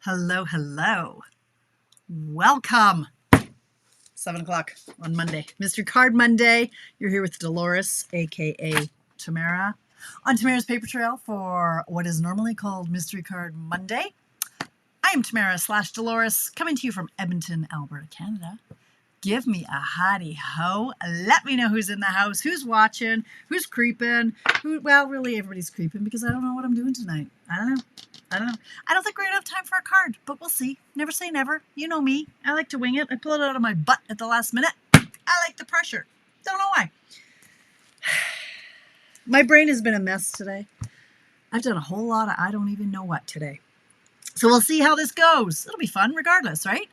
Hello, hello. Welcome. 7 o'clock on Monday. Mystery Card Monday. You're here with Delores, aka Tamara, on Tamara's Paper Trail for what is normally called Mystery Card Monday. I am Tamara / Delores, coming to you from Edmonton, Alberta, Canada. Give me a hottie ho. Let me know who's in the house, who's watching, who's creeping. Well, really, everybody's creeping because I don't know what I'm doing tonight. I don't know. I don't think we're going to have time for a card, but we'll see. Never say never. You know me. I like to wing it. I pull it out of my butt at the last minute. I like the pressure. Don't know why. My brain has been a mess today. I've done a whole lot of I don't even know what today. So we'll see how this goes. It'll be fun regardless, right?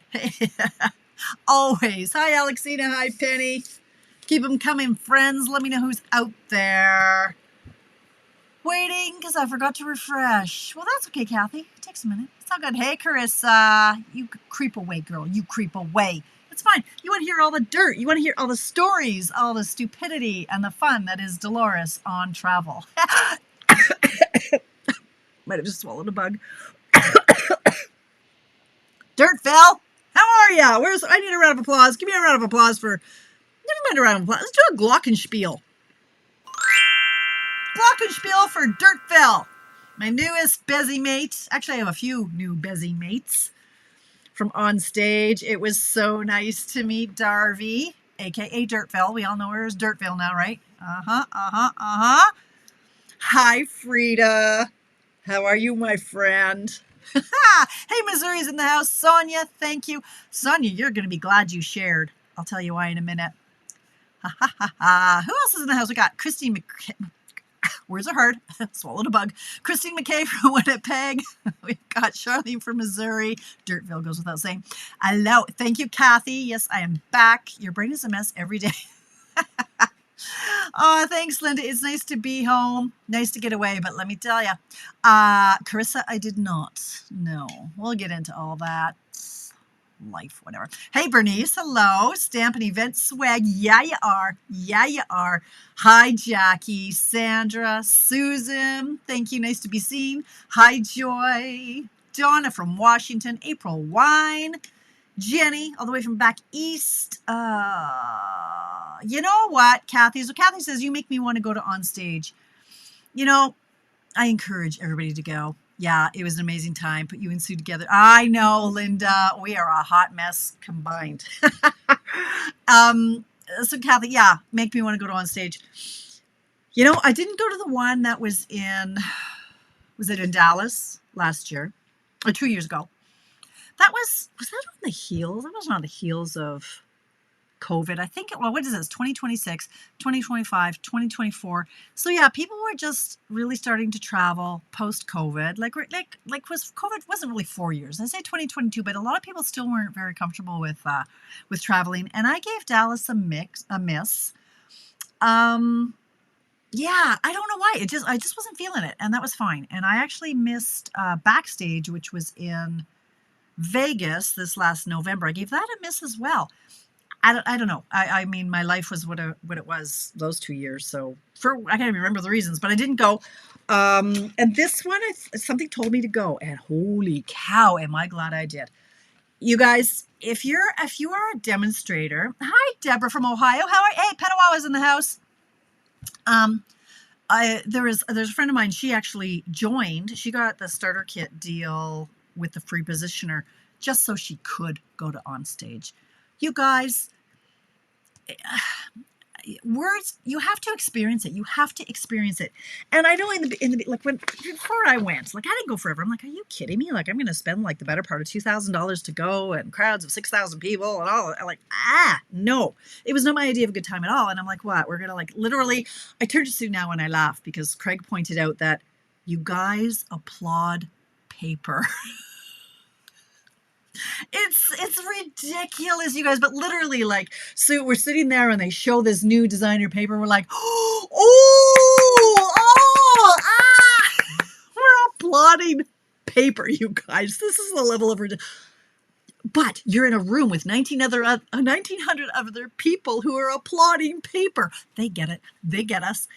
Always. Hi, Alexina. Hi, Penny. Keep them coming, friends. Let me know who's out there. Waiting because I forgot to refresh. Well, that's okay, Kathy. It takes a minute. It's all good. Hey, Carissa. You creep away, girl. You creep away. It's fine. You want to hear all the dirt. You want to hear all the stories, all the stupidity, and the fun that is Delores on travel. Might have just swallowed a bug. Dirt, Phil. How are ya? I need a round of applause. Give me a round of applause for... Never mind a round of applause. Let's do a glockenspiel. Glockenspiel for Dirt Phil. My newest Bezzy mate. Actually, I have a few new Bezzy mates from OnStage. It was so nice to meet Darby, a.k.a. Dirt Phil. We all know her as Dirt Phil now, right? Hi, Frida. How are you, my friend? Hey, Missouri's in the house. Sonia, thank you. Sonia, you're going to be glad you shared. I'll tell you why in a minute. Who else is in the house? We got Christine McKay. Words are hard. Swallowed a bug. Christine McKay from Winnipeg. We've got Charlene from Missouri. Dirtville goes without saying. Hello. Thank you, Kathy. Yes, I am back. Your brain is a mess every day. Oh, thanks, Linda. It's nice to be home. Nice to get away, but let me tell you. Carissa, I did not. No. We'll get into all that. Life, whatever. Hey, Bernice. Hello. Stamp and event swag. Yeah, you are. Yeah, you are. Hi, Jackie. Sandra. Susan. Thank you. Nice to be seen. Hi, Joy. Donna from Washington. April Wine. Jenny, all the way from back east. You know what, Kathy? So Kathy says, you make me want to go to OnStage. You know, I encourage everybody to go. Yeah, it was an amazing time. Put you and Sue together. I know, Linda. We are a hot mess combined. So Kathy, yeah, make me want to go to OnStage. You know, I didn't go to the one that was it in Dallas last year or 2 years ago? Was that on the heels? That wasn't on the heels of COVID. I think, well, what is this? 2026, 2025, 2024. So yeah, people were just really starting to travel post-COVID. COVID wasn't really 4 years. I say 2022, but a lot of people still weren't very comfortable with traveling. And I gave Dallas a miss. Yeah, I don't know why. I just wasn't feeling it, and that was fine. And I actually missed Backstage, which was in Vegas this last November. I gave that a miss as well. I don't know. I mean, my life was what it was those 2 years. So I can't even remember the reasons, but I didn't go. And this one, something told me to go, and holy cow, am I glad I did. You guys, if you are a demonstrator, hi Deborah from Ohio. Hey, Petawawa's in the house. There's a friend of mine. She actually joined. She got the starter kit deal with the free positioner just so she could go to OnStage. You guys, words, you have to experience it. You have to experience it. And I know before I went, I didn't go forever. I'm like, are you kidding me? I'm going to spend the better part of $2,000 to go and crowds of 6,000 people and all. I'm like, no, it was not my idea of a good time at all. And I'm like, what? We're going to literally, I turn to Sue now and I laugh because Craig pointed out that you guys applaud paper. It's ridiculous, you guys, but literally, so we're sitting there and they show this new designer paper. We're like, we're applauding paper, you guys. This is the level of but you're in a room with 1,900 other people who are applauding paper. They get it. They get us.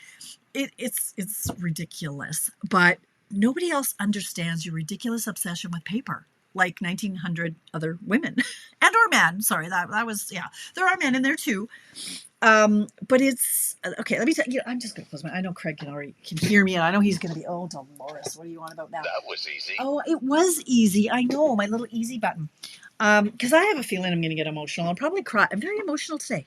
It's ridiculous, but nobody else understands your ridiculous obsession with paper. like 1900 other women and or men. Sorry, that was, yeah, there are men in there too. But it's okay. Let me tell you, I'm just gonna close my, I know Craig can hear me, and I know he's gonna be, oh, Delores, what are you on about now? That was easy. Oh, it was easy. I know, my little easy button. Because I have a feeling I'm gonna get emotional. I'll probably cry. I'm very emotional today.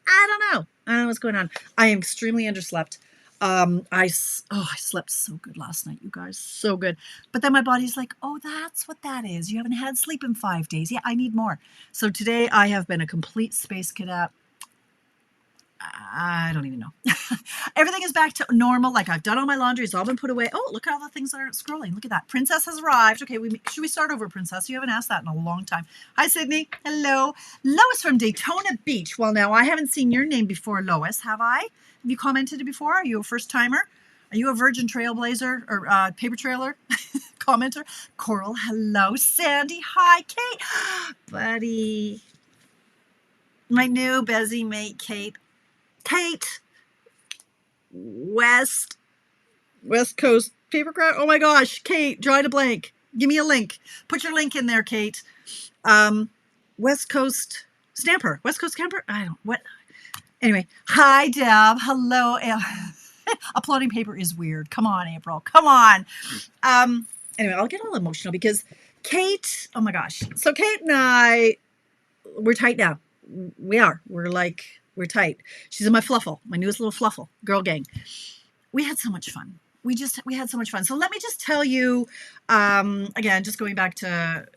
I don't know. I don't know what's going on. I am extremely underslept. I slept so good last night, you guys, so good. But then my body's like, oh, that's what that is. You haven't had sleep in 5 days. Yeah, I need more. So today I have been a complete space cadet. I don't even know. Everything is back to normal. Like, I've done all my laundry. It's all been put away. Oh, look at all the things that aren't scrolling. Look at that. Princess has arrived. Okay, should we start over, Princess? You haven't asked that in a long time. Hi, Sydney. Hello. Lois from Daytona Beach. Well, now, I haven't seen your name before, Lois, have I? Have you commented it before? Are you a first-timer? Are you a Virgin Trailblazer or paper trailer commenter? Coral, hello. Sandy, hi. Kate. Buddy. My new busy mate, Kate. Kate, West Coast paper craft. Oh my gosh, Kate, drawing a blank. Give me a link. Put your link in there, Kate. West Coast Stamper. West Coast Camper? I don't, what? Anyway, hi, Deb. Hello. Uploading paper is weird. Come on, April. Come on. Anyway, I'll get all emotional because Kate, oh my gosh. So Kate and I, we're tight now. We are. We're tight. She's in my fluffle, my newest little fluffle, girl gang. We had so much fun. We had so much fun. So let me just tell you, again, just going back to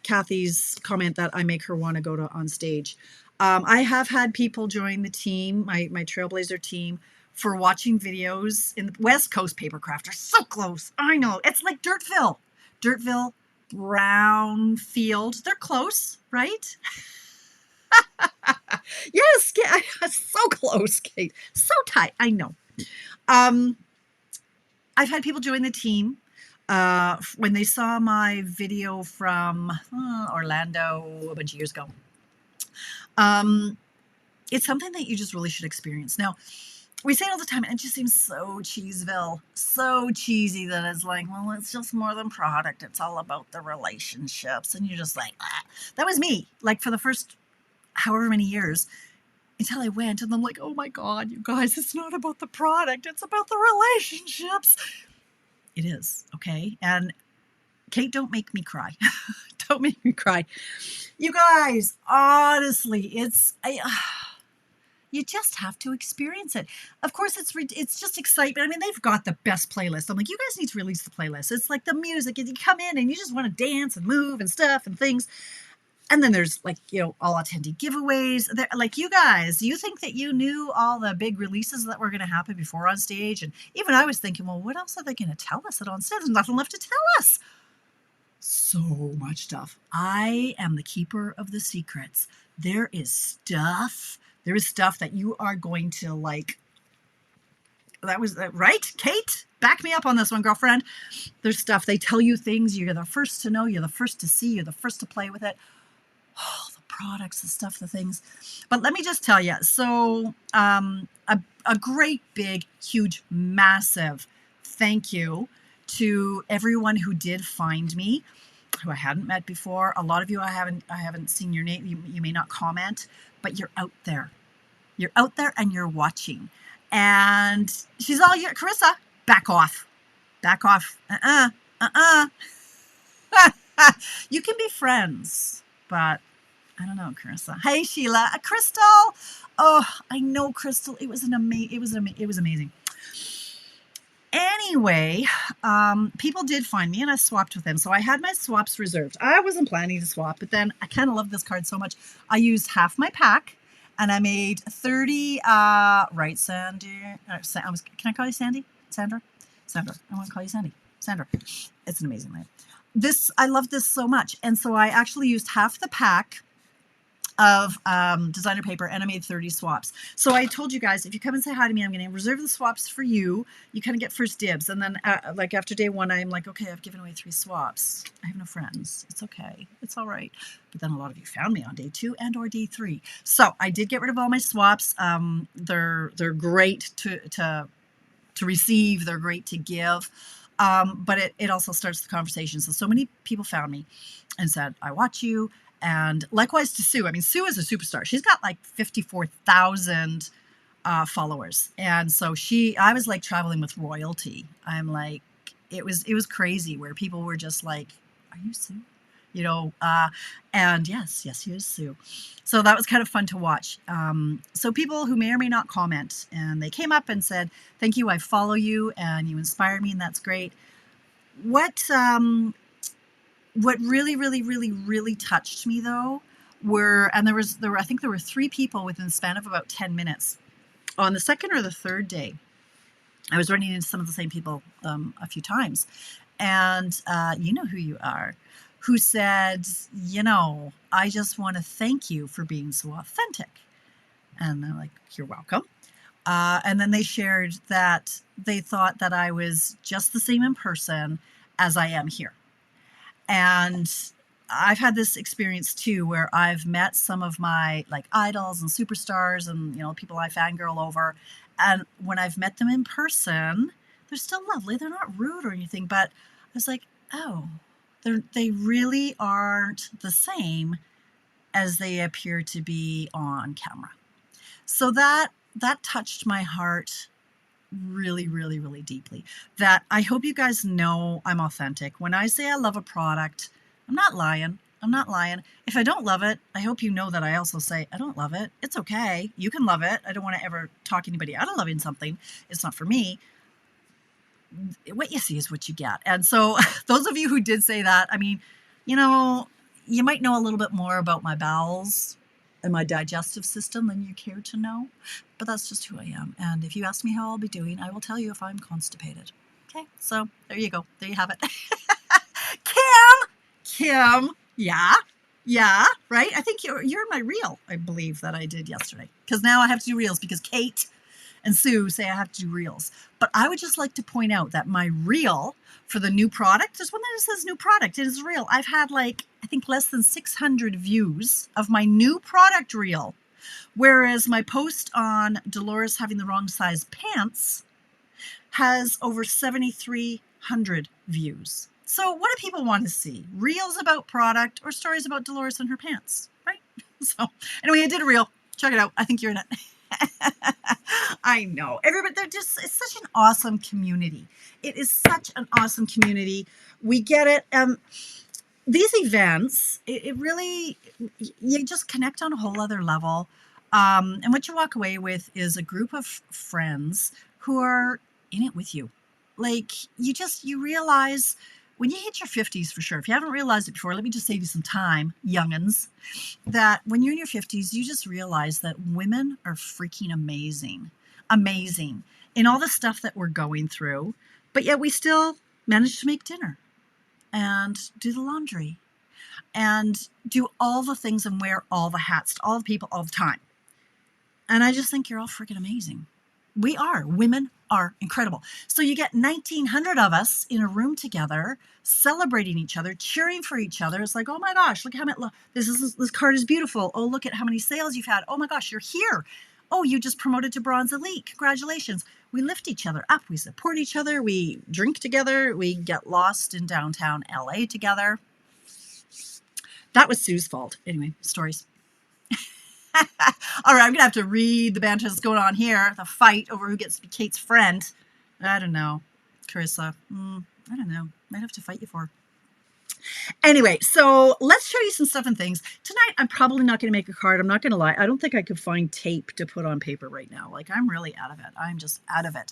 Kathy's comment that I make her want to go to OnStage. I have had people join the team, my Trailblazer team, for watching videos in the West Coast Papercraft. Are so close. I know. It's like Dirtville, Brownfield. They're close, right? Yes, so close, Kate. So tight. I know. I've had people join the team when they saw my video from Orlando a bunch of years ago. It's something that you just really should experience. Now, we say it all the time, and it just seems so cheeseville, so cheesy that it's like, well, it's just more than product. It's all about the relationships. And you're just like, ah. That was me, like for the first however many years, until I went, and I'm like, oh my God, you guys, it's not about the product, it's about the relationships. It is, okay? And Kate, don't make me cry. Don't make me cry. You guys, honestly, you just have to experience it. Of course, it's just excitement. I mean, they've got the best playlist. I'm like, you guys need to release the playlist. It's like the music, and you come in and you just want to dance and move and stuff and things. And then there's like, all attendee giveaways. Like, you guys, you think that you knew all the big releases that were going to happen before OnStage? And even I was thinking, well, what else are they going to tell us at OnStage? There's nothing left to tell us. So much stuff. I am the keeper of the secrets. There is stuff that you are going to like. That was right, Kate? Back me up on this one, girlfriend. There's stuff. They tell you things. You're the first to know. You're the first to see. You're the first to play with it. Oh, the products, the stuff, the things. But let me just tell you. So a great, big, huge, massive thank you to everyone who did find me, who I hadn't met before. A lot of you I haven't seen your name. You may not comment, but you're out there. You're out there and you're watching. And she's all, Carissa, back off. Back off. You can be friends, but I don't know, Carissa. Hey, Sheila. Crystal. Oh, I know, Crystal. It was amazing. Anyway, people did find me, and I swapped with them. So I had my swaps reserved. I wasn't planning to swap, but then I kind of love this card so much. I used half my pack, and I made 30, right, Sandy? Can I call you Sandy? Sandra? I want to call you Sandy. Sandra. It's an amazing name. I love this so much. And so I actually used half the pack of designer paper, and I made 30 swaps. So I told you guys, if you come and say hi to me, I'm going to reserve the swaps for you. You kind of get first dibs. And then like after day one, I'm like, okay, I've given away 3 swaps. I have no friends. It's okay. It's all right. But then a lot of you found me on day 2 and or day 3. So I did get rid of all my swaps. They're great to receive. They're great to give. But it also starts the conversation. So many people found me and said, I watch you. And likewise to Sue. I mean, Sue is a superstar. She's got like 54,000 followers. And so I was like traveling with royalty. I'm like, it was crazy where people were just like, are you Sue? You know, and yes, he is Sue. So that was kind of fun to watch. So people who may or may not comment, and they came up and said, thank you, I follow you, and you inspire me, and that's great. What really, really, really, really touched me though I think there were 3 people within the span of about 10 minutes. On the second or the third day, I was running into some of the same people a few times, and you know who you are, who said, I just want to thank you for being so authentic. And I'm like, you're welcome. And then they shared that they thought that I was just the same in person as I am here. And I've had this experience too, where I've met some of my like idols and superstars and, people I fangirl over. And when I've met them in person, they're still lovely. They're not rude or anything, but I was like, oh, they really aren't the same as they appear to be on camera. So that touched my heart really, really, really deeply. That I hope you guys know I'm authentic. When I say I love a product, I'm not lying. If I don't love it, I hope you know that I also say I don't love it. It's okay. You can love it. I don't want to ever talk anybody out of loving something. It's not for me. What you see is what you get. And so those of you who did say that, I mean, you might know a little bit more about my bowels and my digestive system than you care to know, but that's just who I am. And if you ask me how I'll be doing, I will tell you if I'm constipated. Okay, so there you go. There you have it. Kim, yeah, right? I think you're in my reel, I believe, that I did yesterday, because now I have to do reels because Kate and Sue say I have to do reels. But I would just like to point out that my reel for the new product, there's one that says new product. It is real. I've had I think less than 600 views of my new product reel. Whereas my post on Delores having the wrong size pants has over 7,300 views. So what do people want to see? Reels about product or stories about Delores and her pants, right? So anyway, I did a reel. Check it out. I think you're in it. I know. Everybody, it's such an awesome community. It is such an awesome community. We get it. These events, it really, you just connect on a whole other level. And what you walk away with is a group of friends who are in it with you. You realize when you hit your 50s, for sure, if you haven't realized it before, let me just save you some time, young'uns, that when you're in your 50s, you just realize that women are freaking amazing in all the stuff that we're going through, but yet we still manage to make dinner and do the laundry and do all the things and wear all the hats to all the people all the time. And I just think you're all freaking amazing. We are. Women are incredible. So you get 1,900 of us in a room together, celebrating each other, cheering for each other. It's like, oh my gosh, look how many, this card is beautiful. Oh, look at how many sales you've had. Oh my gosh, you're here. Oh, you just promoted to Bronze Elite. Congratulations. We lift each other up. We support each other. We drink together. We get lost in downtown LA together. That was Sue's fault. Anyway, stories. All right, I'm going to have to read the banter that's going on here. The fight over who gets to be Kate's friend. I don't know. Carissa. I don't know. Might have to fight you for her. Anyway, so let's show you some stuff and things. Tonight, I'm probably not going to make a card. I'm not going to lie. I don't think I could find tape to put on paper right now. I'm really out of it. I'm just out of it.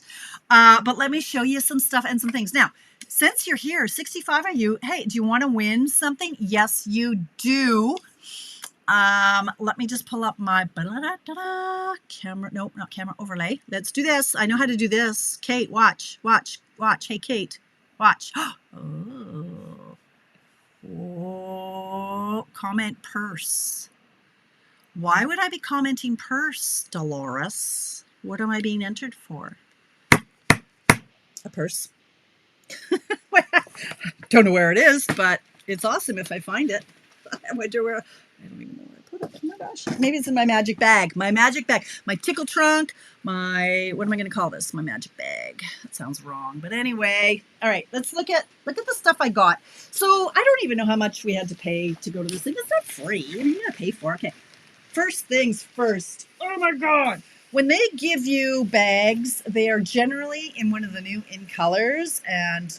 But let me show you some stuff and some things. Now, since you're here, 65 of you, hey, do you want to win something? Yes, you do. Let me just pull up my camera. Nope, not camera overlay. Let's do this. I know how to do this. Kate, watch. Hey, Kate, watch. Oh, comment purse. Why would I be commenting purse, Delores? What am I being entered for? A purse. Don't know where it is, but it's awesome if I find it. I wonder where. I don't even know where I put it. my gosh. Maybe it's in my magic bag. My magic bag. My tickle trunk. My, what am I going to call this? My magic bag. That sounds wrong. But anyway. All right. Let's look at the stuff I got. So I don't even know how much we had to pay to go to this thing. It's not free. I mean, you got to pay for it. Okay. First things first. Oh my God. When they give you bags, they are generally in one of the new in colors. And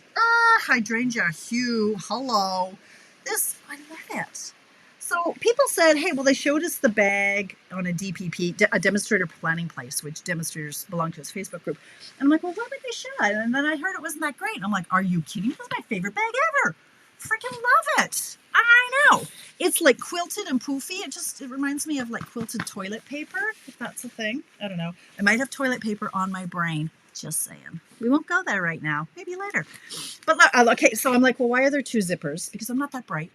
hydrangea hue. Hello. This, I love it. So people said, hey, well, they showed us the bag on a DPP, a demonstrator planning place, which demonstrators belong to his Facebook group. And I'm like, well, why would they show it? And then I heard it wasn't that great. And I'm like, are you kidding? This is my favorite bag ever. Freaking love it. I know. It's like quilted and poofy. It reminds me of like quilted toilet paper, if that's a thing. I don't know. I might have toilet paper on my brain. Just saying. We won't go there right now. Maybe later. But okay, so I'm like, well, why are there two zippers? Because I'm not that bright.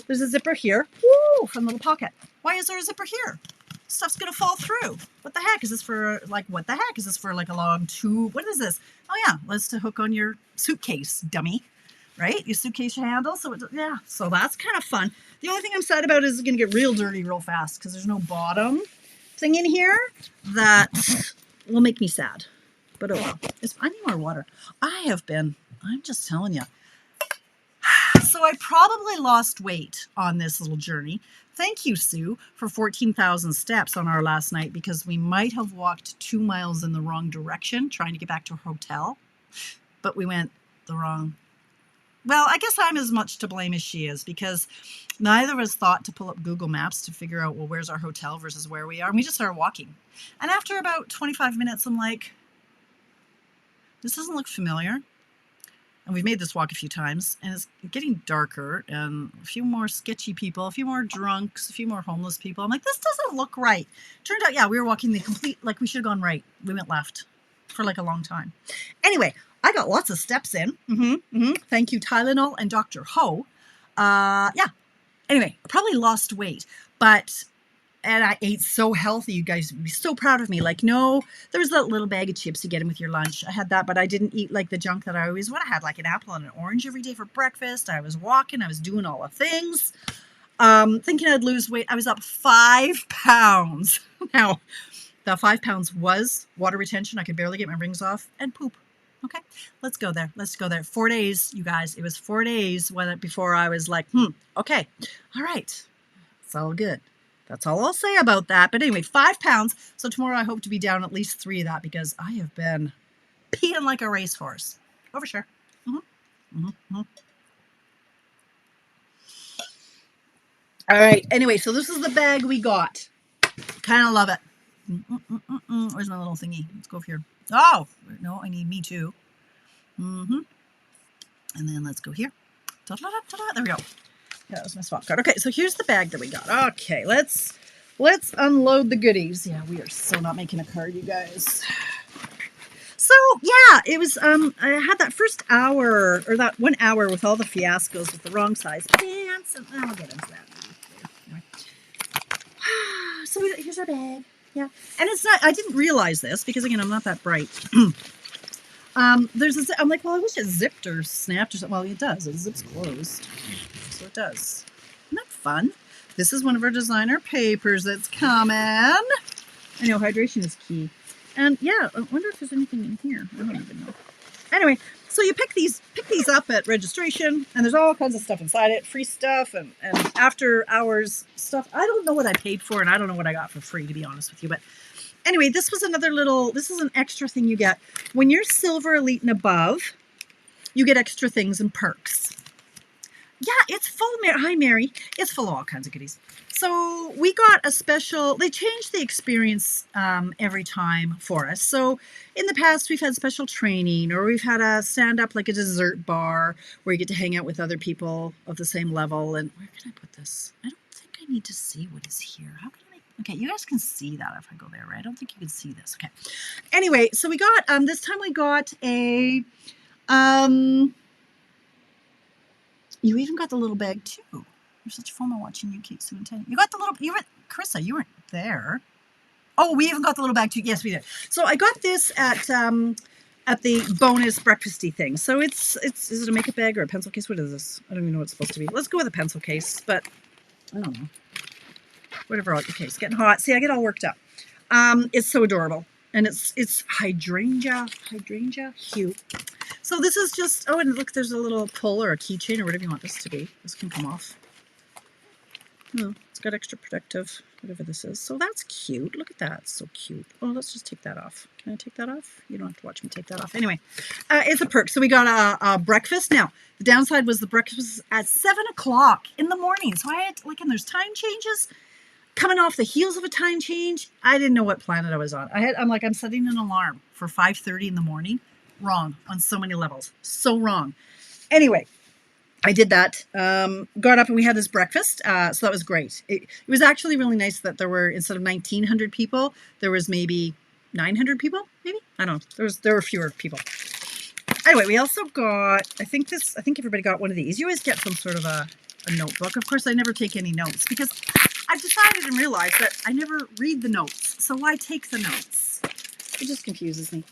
There's a zipper here. Woo, fun little pocket. Why is there a zipper here? Stuff's going to fall through. What the heck? Is this for, like, what the heck? Is this for, like, a long tube? What is this? Oh, yeah, that's to hook on your suitcase, dummy. Right? Your suitcase handle. So, yeah, so that's kind of fun. The only thing I'm sad about is it's going to get real dirty real fast because there's no bottom thing in here that will make me sad. But oh well. I need more water. I'm just telling you. So I probably lost weight on this little journey. Thank you, Sue, for 14,000 steps on our last night because we might have walked 2 miles in the wrong direction trying to get back to our hotel. But we went the wrong. Well, I guess I'm as much to blame as she is because neither of us thought to pull up Google Maps to figure out, well, where's our hotel versus where we are. And we just started walking. And after about 25 minutes, I'm like, this doesn't look familiar. And we've made this walk a few times, and it's getting darker, and a few more sketchy people, a few more drunks, a few more homeless people. I'm like, this doesn't look right. Turned out, yeah, we were walking the complete, like we should have gone right. We went left for like a long time. Anyway, I got lots of steps in. Thank you, Tylenol and Dr. Ho. Yeah. Anyway, I probably lost weight, and I ate so healthy. You guys would be so proud of me. Like, no, there was that little bag of chips you get in with your lunch. I had that, but I didn't eat like the junk that I always would. I had like an apple and an orange every day for breakfast. I was walking. I was doing all the things. Thinking I'd lose weight. I was up 5 pounds. Now, that 5 pounds was water retention. I could barely get my rings off and poop. Okay, let's go there. 4 days, you guys. It was 4 days before I was like, okay, all right. It's all good. That's all I'll say about that. But anyway, 5 pounds. So tomorrow I hope to be down at least 3 of that because I have been peeing like a racehorse. Over sure. All right. Anyway, so this is the bag we got. Kind of love it. Where's my little thingy? Let's go over here. Oh, no, I need me too. And then let's go here. There we go. That was my swap card. Okay, so here's the bag that we got. Okay, let's unload the goodies. Yeah, we are so not making a card, you guys. So yeah, it was. I had that first hour or that 1 hour with all the fiascos with the wrong size pants, and I'll get into that. Anyway. So here's our bag. Yeah, and it's not. I didn't realize this because again, I'm not that bright. There's a. I'm like, well, I wish it zipped or snapped or something. Well, it does. It zips closed. So it does. Isn't that fun? This is one of our designer papers that's coming. I know hydration is key. And yeah, I wonder if there's anything in here. I don't even know. Anyway, so you pick these up at registration, and there's all kinds of stuff inside it, free stuff and after hours stuff. I don't know what I paid for, and I don't know what I got for free, to be honest with you. But anyway, this was this is an extra thing you get. When you're Silver, Elite, and above, you get extra things and perks. Yeah, it's full. Hi, Mary. It's full of all kinds of goodies. So we got a special, they changed the experience every time for us. So in the past, we've had special training, or we've had a stand-up, like a dessert bar, where you get to hang out with other people of the same level. And where can I put this? I don't think I need to see what is here. How can I make, okay, you guys can see that if I go there, right? I don't think you can see this. Okay. Anyway, so we got, this time we got a, you even got the little bag too. You're such fun watching you, Kate Sue and Teddy. You got the little, Carissa, you weren't there. Oh, we even got the little bag too. Yes, we did. So I got this at the bonus breakfasty thing. So is it a makeup bag or a pencil case? What is this? I don't even know what it's supposed to be. Let's go with a pencil case, but I don't know. whatever. Okay, it's getting hot. See, I get all worked up. It's so adorable. And it's hydrangea hue. So this is just, oh, and look, there's a little pull or a keychain or whatever you want this to be. This can come off. Oh, it's got extra protective, whatever this is. So that's cute. Look at that. It's so cute. Oh, let's just take that off. Can I take that off? You don't have to watch me take that off. Anyway, it's a perk. So we got a breakfast. Now, the downside was the breakfast at 7 o'clock in the morning. So I had, like, and there's time changes. Coming off the heels of a time change, I didn't know what planet I was on. I'm setting an alarm for 5:30 in the morning. Wrong on so many levels. So wrong. Anyway, I did that. Got up and we had this breakfast. So that was great. It was actually really nice that there were, instead of 1,900 people, there was maybe 900 people. Maybe, I don't know. There were fewer people. Anyway, we also got. I think everybody got one of these. You always get some sort of a notebook. Of course, I never take any notes because I've decided and realized that I never read the notes. So why take the notes? It just confuses me.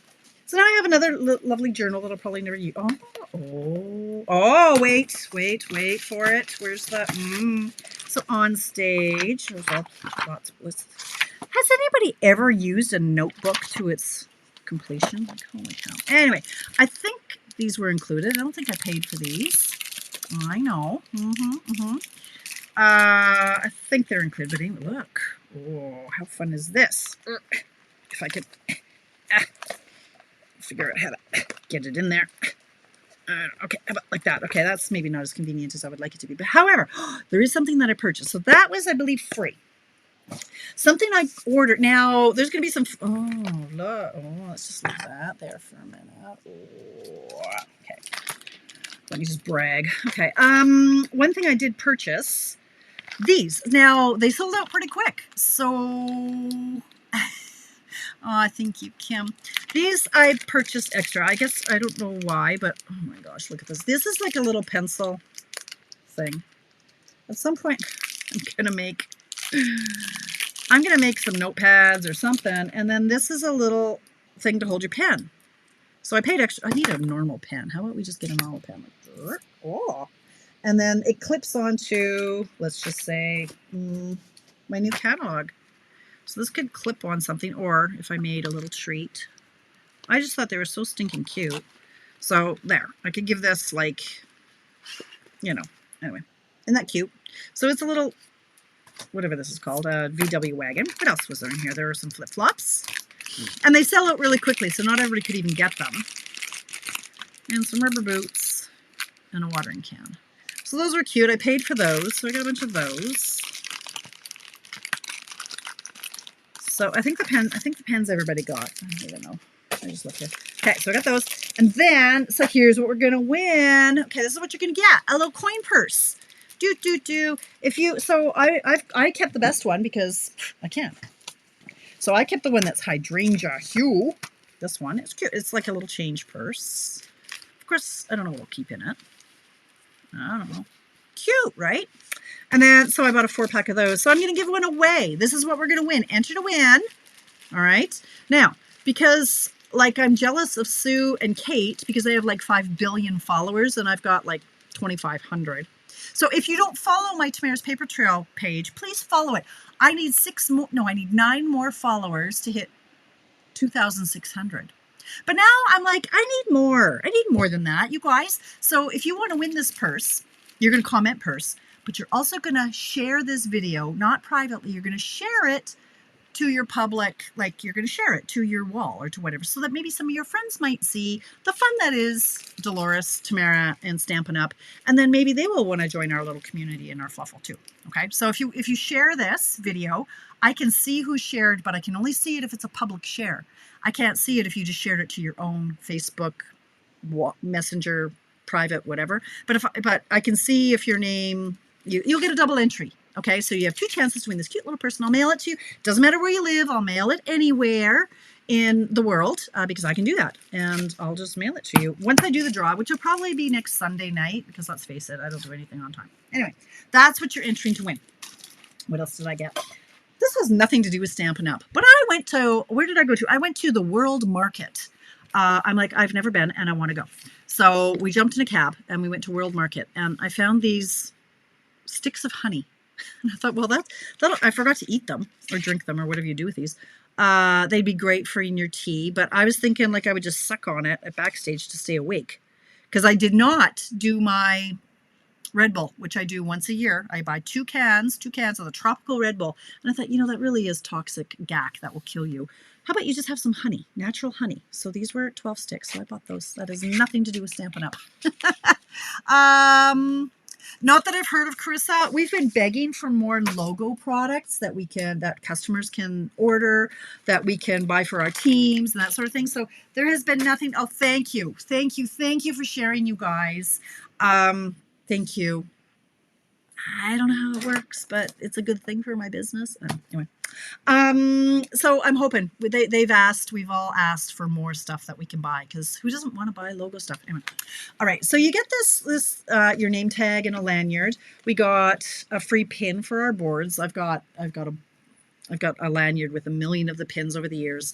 So now I have another lovely journal that I'll probably never use. Wait for it. Where's the, So OnStage, there's lots of lists. Has anybody ever used a notebook to its completion? Like, holy cow. Anyway, I think these were included. I don't think I paid for these. I know. I think they're included, but anyway, look. Oh, how fun is this? If I could figure out how to get it in there. Okay, how about like that? Okay, that's maybe not as convenient as I would like it to be. But however, there is something that I purchased. So that was, I believe, free. Something I ordered. Now, there's going to be some... Oh, look. Oh, let's just leave that there for a minute. Oh, okay. Let me just brag. Okay. One thing I did purchase... These. Now, they sold out pretty quick. So... I think you can. These I purchased extra. I guess I don't know why, but oh my gosh, look at this. This is like a little pencil thing. At some point, I'm gonna make some notepads or something, and then this is a little thing to hold your pen. So I paid extra. I need a normal pen. How about we just get a normal pen? Oh, and then it clips onto, let's just say, my new catalog. So this could clip on something, or if I made a little treat. I just thought they were so stinking cute. So there, I could give this like, anyway, isn't that cute? So it's a little, whatever this is called, a VW wagon. What else was there in here? There were some flip-flops. And they sell out really quickly, so not everybody could even get them. And some rubber boots and a watering can. So those were cute. I paid for those, so I got a bunch of those. So I think the pens everybody got. I don't even know. I just looked here. Okay, so I got those. And then, so here's what we're going to win. Okay, this is what you're going to get. A little coin purse. If you, so I kept the best one because I can. So I kept the one that's hydrangea hue. This one, it's cute. It's like a little change purse. Of course, I don't know what we'll keep in it. I don't know. Cute, right? And then, so I bought a 4-pack of those. So I'm going to give one away. This is what we're going to win. Enter to win. All right. Now, because like I'm jealous of Sue and Kate because they have like 5 billion followers and I've got like 2,500. So if you don't follow my Tamara's Paper Trail page, please follow it. I need 9 more followers to hit 2,600. But now I'm like, I need more. I need more than that, you guys. So if you want to win this purse, you're going to comment purse, but you're also going to share this video, not privately. You're going to share it to your public, like you're going to share it to your wall or to whatever, so that maybe some of your friends might see the fun that is Delores, Tamara, and Stampin' Up. And then maybe they will want to join our little community in our fluffle too. Okay, so if you share this video, I can see who shared, but I can only see it if it's a public share. I can't see it if you just shared it to your own Facebook, Messenger, private, whatever. But I can see if your name, you'll get a double entry. Okay, so you have 2 chances to win this cute little person. I'll mail it to you. Doesn't matter where you live. I'll mail it anywhere in the world because I can do that. And I'll just mail it to you once I do the draw, which will probably be next Sunday night because let's face it, I don't do anything on time. Anyway, that's what you're entering to win. What else did I get? This has nothing to do with Stampin' Up. But I went to, where did I go to? I went to the World Market. I'm like, I've never been and I want to go. So we jumped in a cab and we went to World Market and I found these sticks of honey. And I thought, well, I forgot to eat them or drink them or whatever you do with these. They'd be great for in your tea, but I was thinking like I would just suck on it at backstage to stay awake, because I did not do my Red Bull, which I do once a year. I buy two cans of the tropical Red Bull. And I thought, that really is toxic gack that will kill you. How about you just have some honey, natural honey? So these were 12 sticks. So I bought those. That has nothing to do with Stampin' Up. Not that I've heard of, Carissa. We've been begging for more logo products that customers can order, that we can buy for our teams and that sort of thing. So there has been nothing. Oh, thank you. Thank you for sharing, you guys. Thank you. I don't know how it works, but it's a good thing for my business. Anyway, so I'm hoping we've all asked for more stuff that we can buy, because who doesn't want to buy logo stuff? Anyway, all right. So you get this your name tag and a lanyard. We got a free pin for our boards. I've got a lanyard with 1 million of the pins over the years.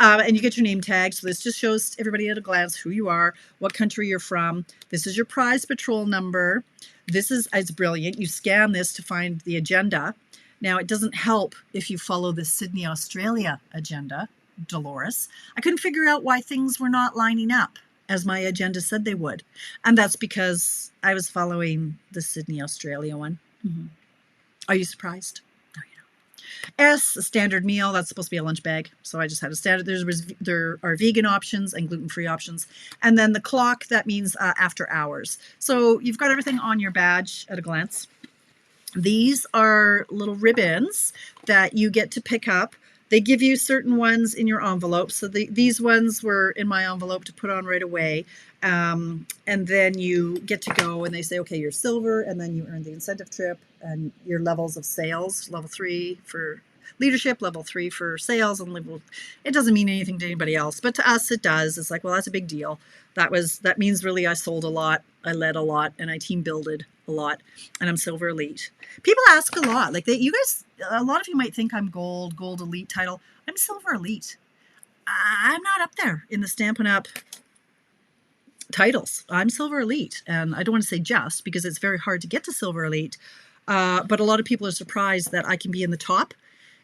And you get your name tag. So this just shows everybody at a glance who you are, what country you're from. This is your prize patrol number. It's brilliant. You scan this to find the agenda. Now, it doesn't help if you follow the Sydney, Australia agenda, Delores. I couldn't figure out why things were not lining up as my agenda said they would. And that's because I was following the Sydney, Australia one. Mm-hmm. Are you surprised? S, a standard meal. That's supposed to be a lunch bag. So I just had a standard. There are vegan options and gluten-free options. And then the clock, that means after hours. So you've got everything on your badge at a glance. These are little ribbons that you get to pick up. They give you certain ones in your envelope. So these ones were in my envelope to put on right away. And then you get to go and they say, okay, you're silver, and then you earn the incentive trip and your levels of sales, level 3 for leadership, level 3 for sales, and it doesn't mean anything to anybody else, but to us it does. It's like, well, that's a big deal. That means really I sold a lot, I led a lot, and I team builded a lot, and I'm silver elite. People ask a lot, like you guys, a lot of you might think I'm gold elite title. I'm silver elite. I'm not up there in the Stampin' Up titles. I'm silver elite, and I don't want to say just, because it's very hard to get to silver elite, but a lot of people are surprised that I can be in the top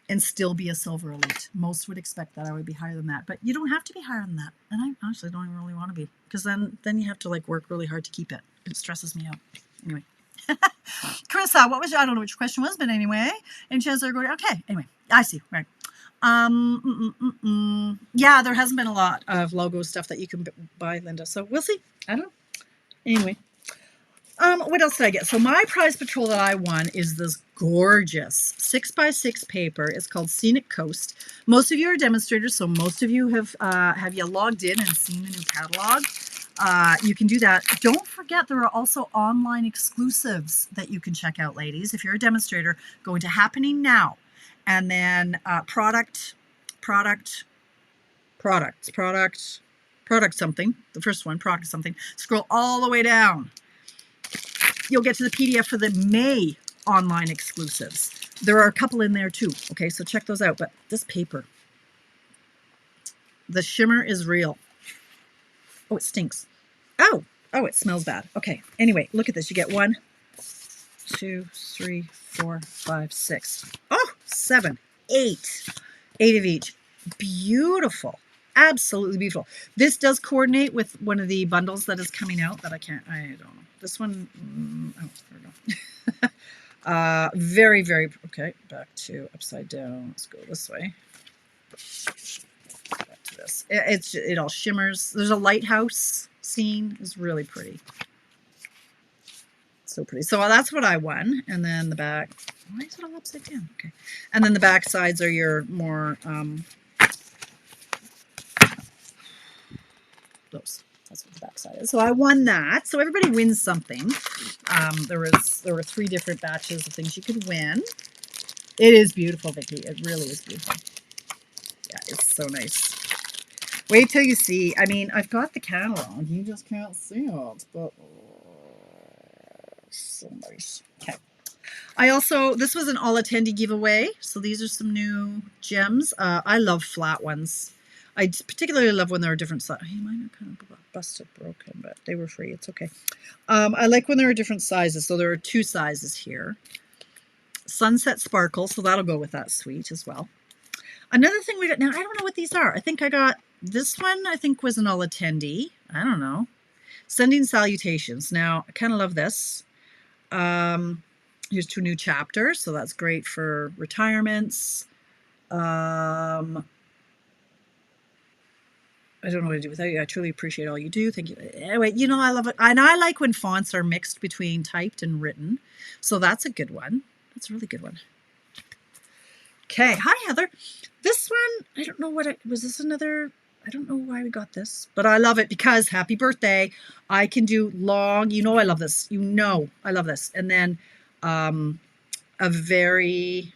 and still be a silver elite. Most would expect that I would be higher than that, but you don't have to be higher than that, and I honestly don't even really want to be, because then you have to like work really hard to keep it. It stresses me out. Anyway. Carissa, I don't know what your question was, but anyway, and chances are going, okay, anyway, I see, right. Yeah, there hasn't been a lot of logo stuff that you can buy, Linda. So we'll see. I don't know. Anyway, what else did I get? So my prize patrol that I won is this gorgeous 6x6 paper. It's called Scenic Coast. Most of you are demonstrators, so most of you have you logged in and seen the new catalog. You can do that. Don't forget, there are also online exclusives that you can check out, ladies. If you're a demonstrator, go into Happening Now. And then product something. The first one, product something. Scroll all the way down. You'll get to the PDF for the May online exclusives. There are a couple in there too. Okay, so check those out. But this paper, the shimmer is real. Oh, it stinks. Oh, it smells bad. Okay, anyway, look at this. You get 1, 2, 3, 4, 5, 6. Oh, 7, 8. 8 of each. Beautiful. Absolutely beautiful. This does coordinate with one of the bundles that is coming out that I don't know. This one, oh, there we go. Very, very, okay, back to upside down. Let's go this way. Back to this. It all shimmers. There's a lighthouse scene. It's really pretty. So pretty. So that's what I won. And then the back, why is it all upside down? Okay. And then the back sides are your more, those. That's what the back side is. So I won that. So everybody wins something. There were 3 different batches of things you could win. It is beautiful, Vicki. It really is beautiful. Yeah, it's so nice. Wait till you see. I mean, I've got the catalog. You just can't see it, but so nice. Okay. This was an all attendee giveaway. So these are some new gems. I love flat ones. I particularly love when there are different sizes. Hey, mine are kind of busted, broken, but they were free. It's okay. I like when there are different sizes. So there are 2 sizes here. Sunset Sparkle, so that'll go with that suite as well. Another thing we got, now I don't know what these are. I think I got this one, I think was an all attendee. I don't know. Sending salutations. Now, I kind of love this. Here's 2 new chapters, so that's great for retirements. I don't know what to do without you. I truly appreciate all you do. Thank you. Anyway, you know, I love it. And I like when fonts are mixed between typed and written. So that's a good one. That's a really good one. Okay. Hi, Heather. This one, I don't know what was this another, I don't know why we got this, but I love it because happy birthday. I can do long, you know, I love this. You know, I love this. And then a very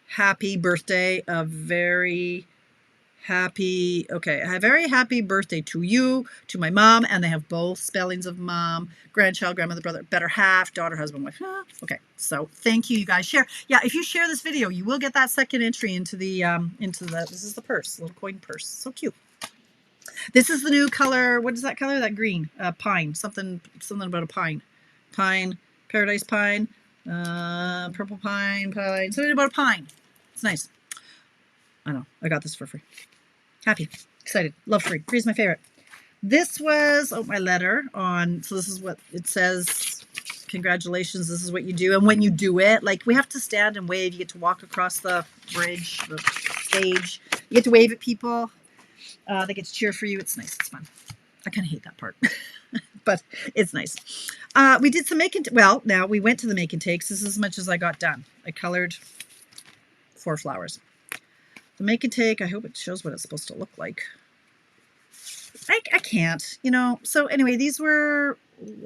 happy birthday, a very happy birthday to you, to my mom, and they have both spellings of mom, grandchild, grandmother, brother, better half, daughter, husband, wife. Okay, so thank you, you guys. Share. Yeah, if you share this video, you will get that second entry into the, this is the purse, little coin purse. So cute. This is the new color. What is that color? That green, pine, something about a pine. Pine, paradise pine, purple pine, something about a pine. It's nice. I know, I got this for free. Happy, excited, love free. Free's my favorite. This was my letter on, so this is what it says. Congratulations, this is what you do. And when you do it, like we have to stand and wave. You get to walk across the bridge, the stage. You get to wave at people. They get to cheer for you. It's nice, it's fun. I kind of hate that part, but it's nice. We did some now we went to the make and takes. This is as much as I got done. I colored 4 flowers. The make and take, I hope it shows what it's supposed to look like. I can't, you know. So anyway, these were,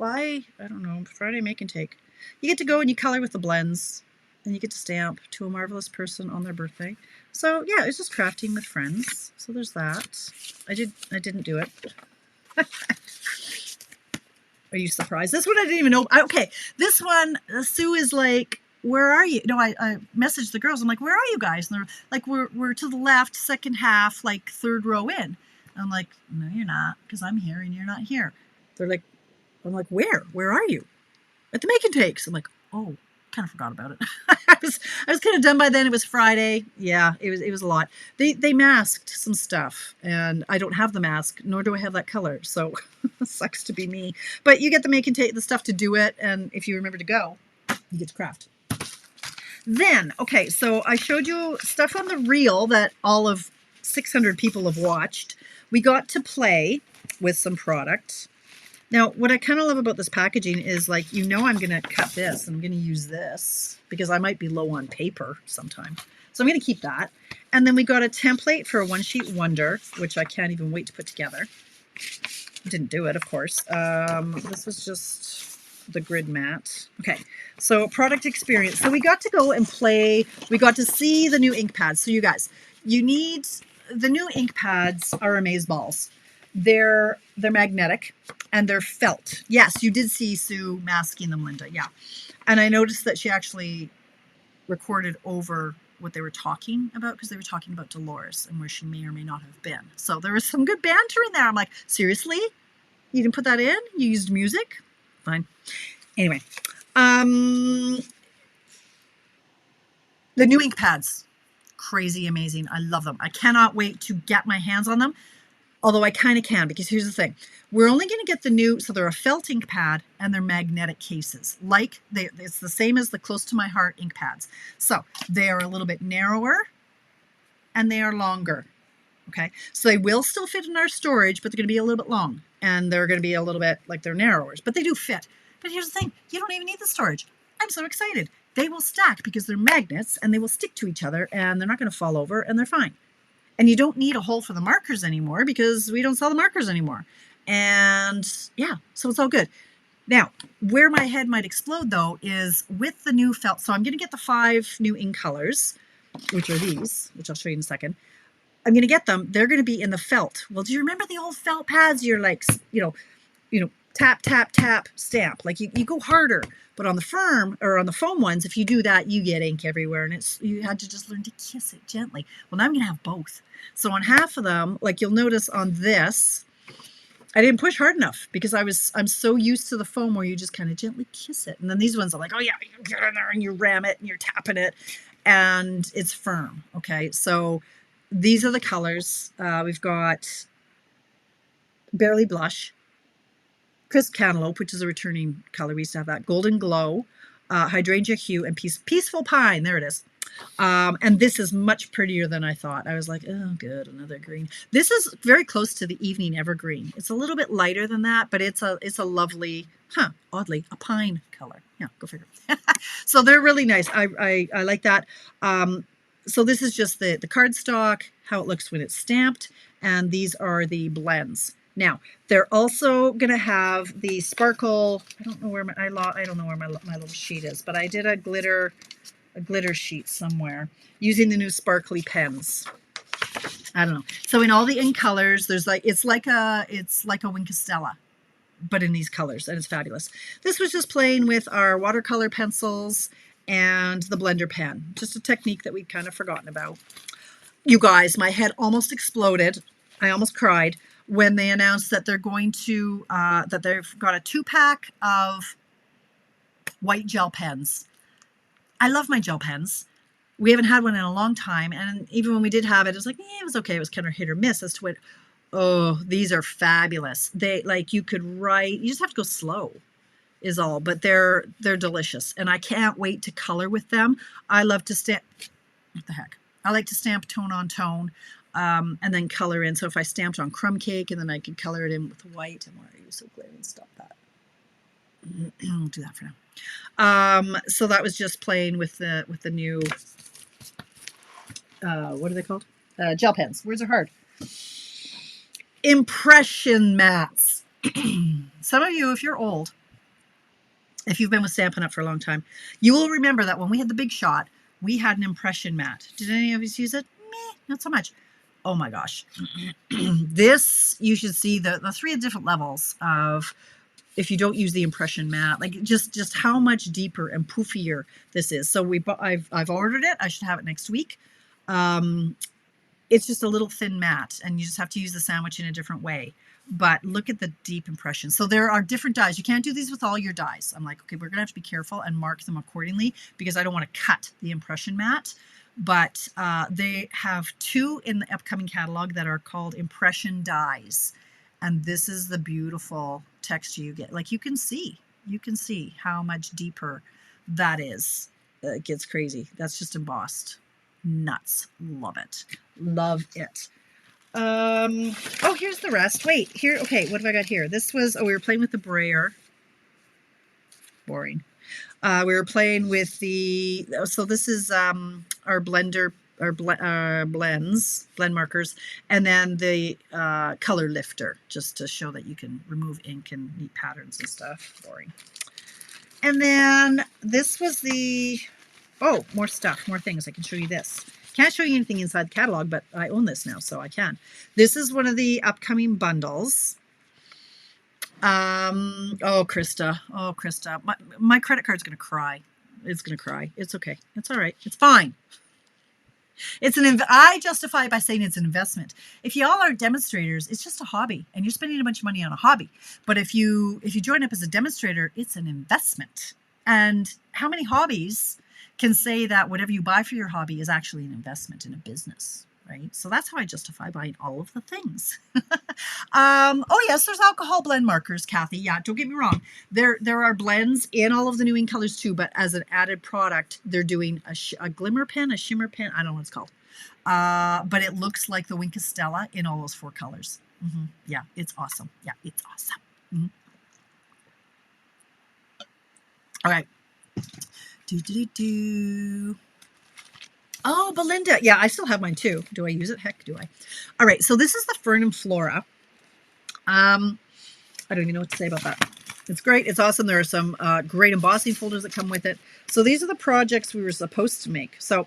I don't know, Friday make and take. You get to go and you color with the blends, and you get to stamp to a marvelous person on their birthday. So yeah, it's just crafting with friends. So there's that. I didn't do it. Are you surprised? This one I didn't even know. Okay, this one, Sue is like, where are you? No, I messaged the girls. I'm like, where are you guys? And they're like, we're to the left, second half, like 3rd row in. I'm like, no, you're not, because I'm here and you're not here. They're like, I'm like, where? Where are you? At the make and takes. I'm like, oh, kind of forgot about it. I was kind of done by then. It was Friday. Yeah, it was a lot. They masked some stuff, and I don't have the mask, nor do I have that color. So it sucks to be me. But you get the make and take, the stuff to do it, and if you remember to go, you get to craft. Then, okay, so I showed you stuff on the reel that all of 600 people have watched. We got to play with some product. Now, what I kind of love about this packaging is, like, you know, I'm going to cut this and I'm going to use this because I might be low on paper sometime. So I'm going to keep that. And then we got a template for a one sheet wonder, which I can't even wait to put together. Didn't do it, of course. This was just the grid mat. Okay, so product experience. So we got to go and play. We got to see the new ink pads. So you guys, you need, the new ink pads are amaze balls. They're magnetic and they're felt. Yes, you did see Sue masking them, Linda. Yeah. And I noticed that she actually recorded over what they were talking about, because they were talking about Delores and where she may or may not have been. So there was some good banter in there. I'm like, seriously? You didn't put that in? You used music? Fine. Anyway, the new ink pads, crazy amazing. I love them. I cannot wait to get my hands on them. Although I kind of can, because here's the thing. We're only going to get the new, so they're a felt ink pad and they're magnetic cases. Like, it's the same as the Close to My Heart ink pads. So they are a little bit narrower and they are longer. Okay, so they will still fit in our storage, but they're going to be a little bit long. And they're going to be a little bit like they're narrower, but they do fit. But here's the thing. You don't even need the storage. I'm so excited. They will stack because they're magnets and they will stick to each other and they're not going to fall over and they're fine. And you don't need a hole for the markers anymore because we don't sell the markers anymore. And yeah, so it's all good. Now, where my head might explode though is with the new felt. So I'm going to get the 5 new ink colors, which are these, which I'll show you in a second. I'm going to get them. They're going to be in the felt. Well, do you remember the old felt pads? You're like, you know, tap, tap, tap, stamp. Like you go harder. But on the firm or on the foam ones, if you do that, you get ink everywhere. And you had to just learn to kiss it gently. Well, now I'm going to have both. So on half of them, like you'll notice on this, I didn't push hard enough because I'm so used to the foam where you just kind of gently kiss it. And then these ones are like, oh yeah, you get in there and you ram it and you're tapping it and it's firm. Okay. So these are the colors. We've got Barely Blush, Crisp Cantaloupe, which is a returning color. We used to have that. Golden Glow, Hydrangea Hue, and Peaceful Pine. There it is. And this is much prettier than I thought. I was like, oh, good, another green. This is very close to the Evening Evergreen. It's a little bit lighter than that, but it's a lovely, oddly, a pine color. Yeah, go figure. So they're really nice. I like that. So this is just the cardstock, how it looks when it's stamped, and these are the blends. Now, they're also going to have the sparkle. I don't know where my little sheet is, but I did a glitter sheet somewhere using the new sparkly pens. I don't know. So in all the in colors, there's like it's like a Wink Stella, but in these colors, and it's fabulous. This was just playing with our watercolor pencils and the blender pen. Just a technique that we'd kind of forgotten about. You guys, my head almost exploded. I almost cried when they announced that they're going to that they've got a 2-pack of white gel pens. I love my gel pens. We haven't had one in a long time, and even when we did have it, it was like, it was okay. It was kind of hit or miss as to what. Oh, these are fabulous. They like you could write. You just have to go slow, is all. But they're delicious, and I can't wait to color with them. I love to stamp. What the heck? I like to stamp tone on tone, and then color in. So if I stamped on crumb cake, and then I could color it in with white. And why are you so glaring? Stop that. I'll do that for now. So that was just playing with the new. What are they called? Gel pens. Words are hard. Impression mats. Some of you, if you're old, if you've been with Stampin' Up! For a long time, you will remember that when we had the Big Shot, we had an impression mat. Did any of you use it? Meh, not so much. Oh my gosh. This, you should see the 3 different levels of, if you don't use the impression mat, like just how much deeper and poofier this is. So I've ordered it. I should have it next week. It's just a little thin mat, and you just have to use the sandwich in a different way. But look at the deep impression. So there are different dies. You can't do these with all your dies. I'm like, okay, we're gonna have to be careful and mark them accordingly because I don't want to cut the impression mat. But they have 2 in the upcoming catalog that are called impression dies. And this is the beautiful texture you get. Like you can see how much deeper that is. It gets crazy. That's just embossed. Nuts. Love it. Love it. Oh, here's the rest. Wait, here. Okay, what have I got here? This was, we were playing with the brayer. Boring. We were playing with the, so this is our blender, our blend markers, and then the color lifter, just to show that you can remove ink and neat patterns and stuff. Boring. And then this was the, oh, more stuff, more things. I can show you this. Can't show you anything inside the catalog, but I own this now, so I can. This is one of the upcoming bundles. Oh, Krista. Oh, Krista. My credit card's going to cry. It's going to cry. It's okay. It's all right. It's fine. It's I justify it by saying it's an investment. If y'all are demonstrators, it's just a hobby, and you're spending a bunch of money on a hobby. But if you join up as a demonstrator, it's an investment. And how many hobbies can say that whatever you buy for your hobby is actually an investment in a business, right? So that's how I justify buying all of the things. Oh yes, there's alcohol blend markers, Kathy. Yeah, don't get me wrong. There are blends in all of the new ink colors too, but as an added product, they're doing a glimmer pen, a shimmer pen. I don't know what it's called. But it looks like the Wink Stella in all those 4 colors. Yeah, it's awesome. Yeah, it's awesome. All right. Oh, Belinda. Yeah, I still have mine too. Do I use it? Heck, do I? All right, so this is the Fern and Flora. I don't even know what to say about that. It's great. It's awesome. There are some great embossing folders that come with it. So these are the projects we were supposed to make. So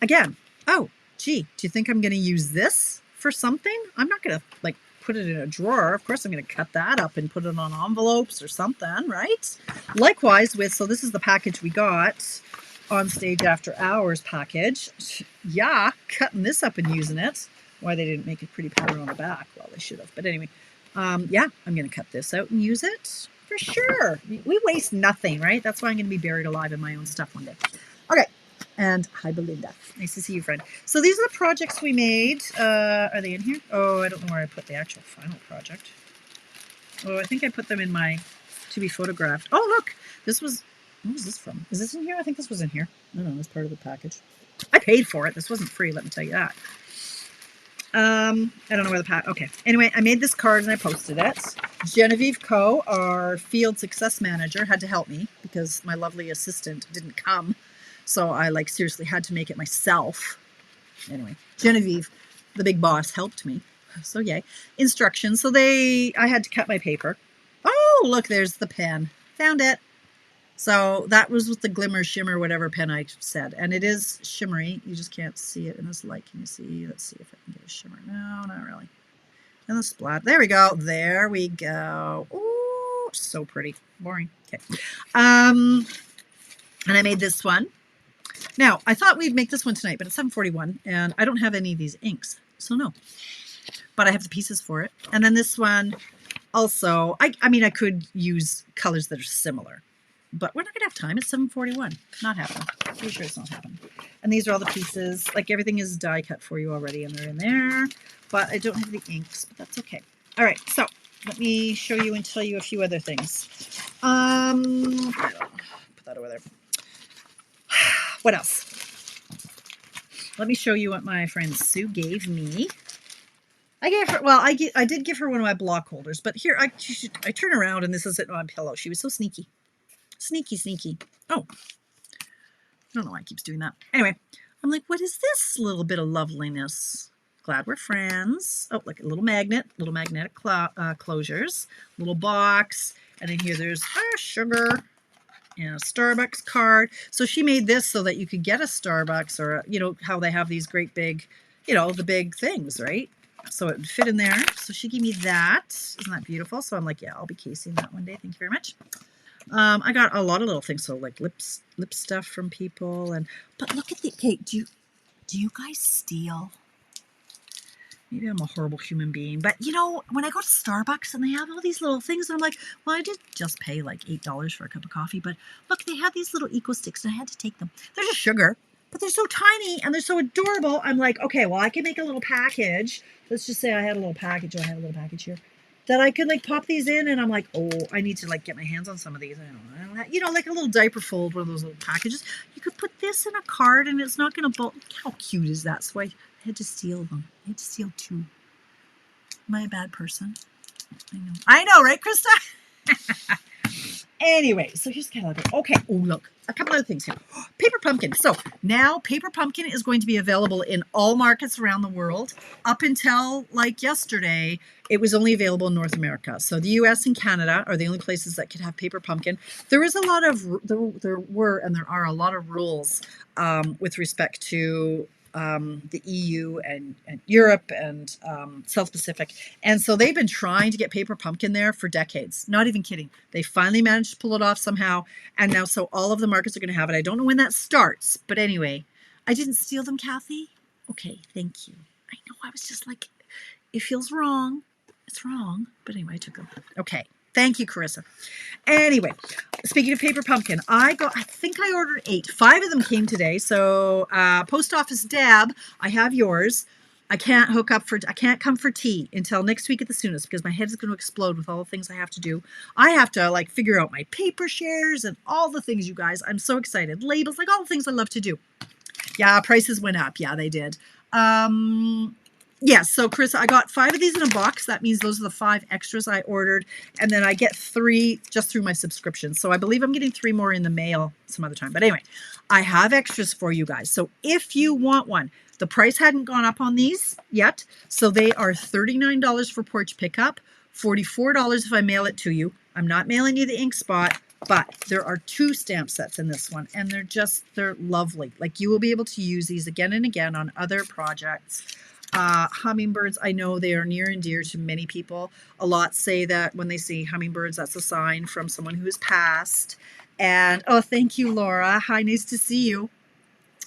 again, oh, gee, do you think I'm going to use this for something? I'm not going to like put it in a drawer. Of course, I'm going to cut that up and put it on envelopes or something, right? Likewise with, so this is the package we got, OnStage After Hours package. Yeah, cutting this up and using it. Why they didn't make a pretty pattern on the back? Well, they should have. But anyway, Yeah, I'm going to cut this out and use it for sure. We waste nothing, right? That's why I'm going to be buried alive in my own stuff one day. Okay. And hi, Belinda. Nice to see you, friend. So these are the projects we made. Are they in here? Oh, I don't know where I put the actual final project. Oh, I think I put them in my to be photographed. Oh, look. This was, what was this from? Is this in here? I think this was in here. No, no, it's part of the package. I paid for it. This wasn't free, let me tell you that. I don't know where the pack. Okay. Anyway, I made this card and I posted it. Genevieve Coe, our field success manager, had to help me because my lovely assistant didn't come. So I like seriously had to make it myself. Anyway, Genevieve, the big boss, helped me. So yay. Instructions. So I had to cut my paper. Oh, look, there's the pen. Found it. So that was with the glimmer, shimmer, whatever pen I said. And it is shimmery. You just can't see it in this light. Can you see? Let's see if I can get a shimmer. No, not really. And the splat. There we go. There we go. Ooh, so pretty. Boring. Okay. And I made this one. Now, I thought we'd make this one tonight, but it's 7:41, and I don't have any of these inks. So no. But I have the pieces for it. And then this one also, I mean, I could use colors that are similar. But we're not going to have time. It's 7:41. Not happening. Pretty sure it's not happening. And these are all the pieces. Like everything is die cut for you already, and they're in there. But I don't have the inks, but that's okay. All right, so let me show you and tell you a few other things. Put that over there. What else? Let me show you what my friend Sue gave me. I gave her, well, I did give her one of my block holders, but here, I turn around and this is it on my pillow. She was so sneaky. Sneaky, sneaky. Oh, I don't know why it keeps doing that. Anyway, I'm like, what is this little bit of loveliness? Glad we're friends. Oh, look, a little magnet, little magnetic closures, little box. And then here there's sugar and a Starbucks card. So she made this so that you could get a Starbucks or, you know, how they have these great big, you know, the big things, right? So it would fit in there. So she gave me that. Isn't that beautiful? So I'm like, yeah, I'll be casing that one day. Thank you very much. I got a lot of little things, so like lip stuff from people, but look at the, okay, do you guys steal? Maybe I'm a horrible human being, but you know, when I go to Starbucks and they have all these little things, and I'm like, well, I did just pay like $8 for a cup of coffee, but look, they have these little eco sticks and I had to take them. They're just sugar, but they're so tiny and they're so adorable. I'm like, okay, well, I can make a little package. Let's just say I had a little package. I have a little package here that I could like pop these in, and I'm like, oh, I need to like get my hands on some of these. I don't know, you know, like a little diaper fold, one of those little packages. You could put this in a card, and it's not going to bulk. How cute is that? So I had to steal them. I had to steal 2. Am I a bad person? I know, right, Krista? Anyway, so here's kind of like, okay, oh, look, a couple other things here. Paper pumpkin. So now paper pumpkin is going to be available in all markets around the world. Up until like yesterday, it was only available in North America. So the US and Canada are the only places that could have paper pumpkin. There is a lot of, there were and there are a lot of rules with respect to the EU and Europe and South Pacific. And so they've been trying to get paper pumpkin there for decades. Not even kidding. They finally managed to pull it off somehow. And now so all of the markets are going to have it. I don't know when that starts. But anyway, I didn't steal them, Kathy. Okay, thank you. I know, I was just like, it feels wrong. It's wrong. But anyway, I took them. Okay. Thank you, Carissa. Anyway, speaking of paper pumpkin, I think I ordered 8. 5 of them came today. So Post Office Deb, I have yours. I can't come for tea until next week at the soonest because my head is going to explode with all the things I have to do. I have to like figure out my paper shares and all the things, you guys. I'm so excited. Labels, like all the things I love to do. Yeah, prices went up. Yeah, they did. Yes, so Chris, I got 5 of these in a box. That means those are the 5 extras I ordered. And then I get 3 just through my subscription. So I believe I'm getting 3 more in the mail some other time. But anyway, I have extras for you guys. So if you want one, the price hadn't gone up on these yet. So they are $39 for porch pickup, $44 if I mail it to you. I'm not mailing you the ink spot, but there are 2 stamp sets in this one. And they're lovely. Like you will be able to use these again and again on other projects. Hummingbirds, I know they are near and dear to many people. A lot say that when they see hummingbirds, that's a sign from someone who has passed. And, oh, thank you, Laura. Hi, nice to see you.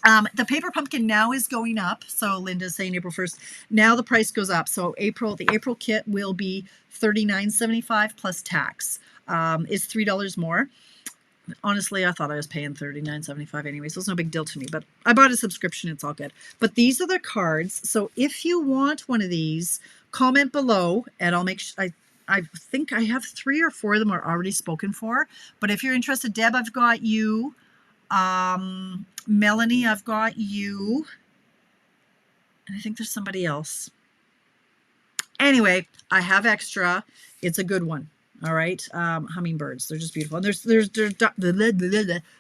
The paper pumpkin now is going up. So Linda's saying April 1st. Now the price goes up. So the April kit will be $39.75 plus tax. Is $3 more. Honestly, I thought I was paying $39.75 anyway, so it's no big deal to me. But I bought a subscription; it's all good. But these are the cards. So if you want one of these, comment below, and I'll make sure. I think I have 3 or 4 of them are already spoken for. But if you're interested, Deb, I've got you. Melanie, I've got you. And I think there's somebody else. Anyway, I have extra. It's a good one. All right. Hummingbirds. They're just beautiful. And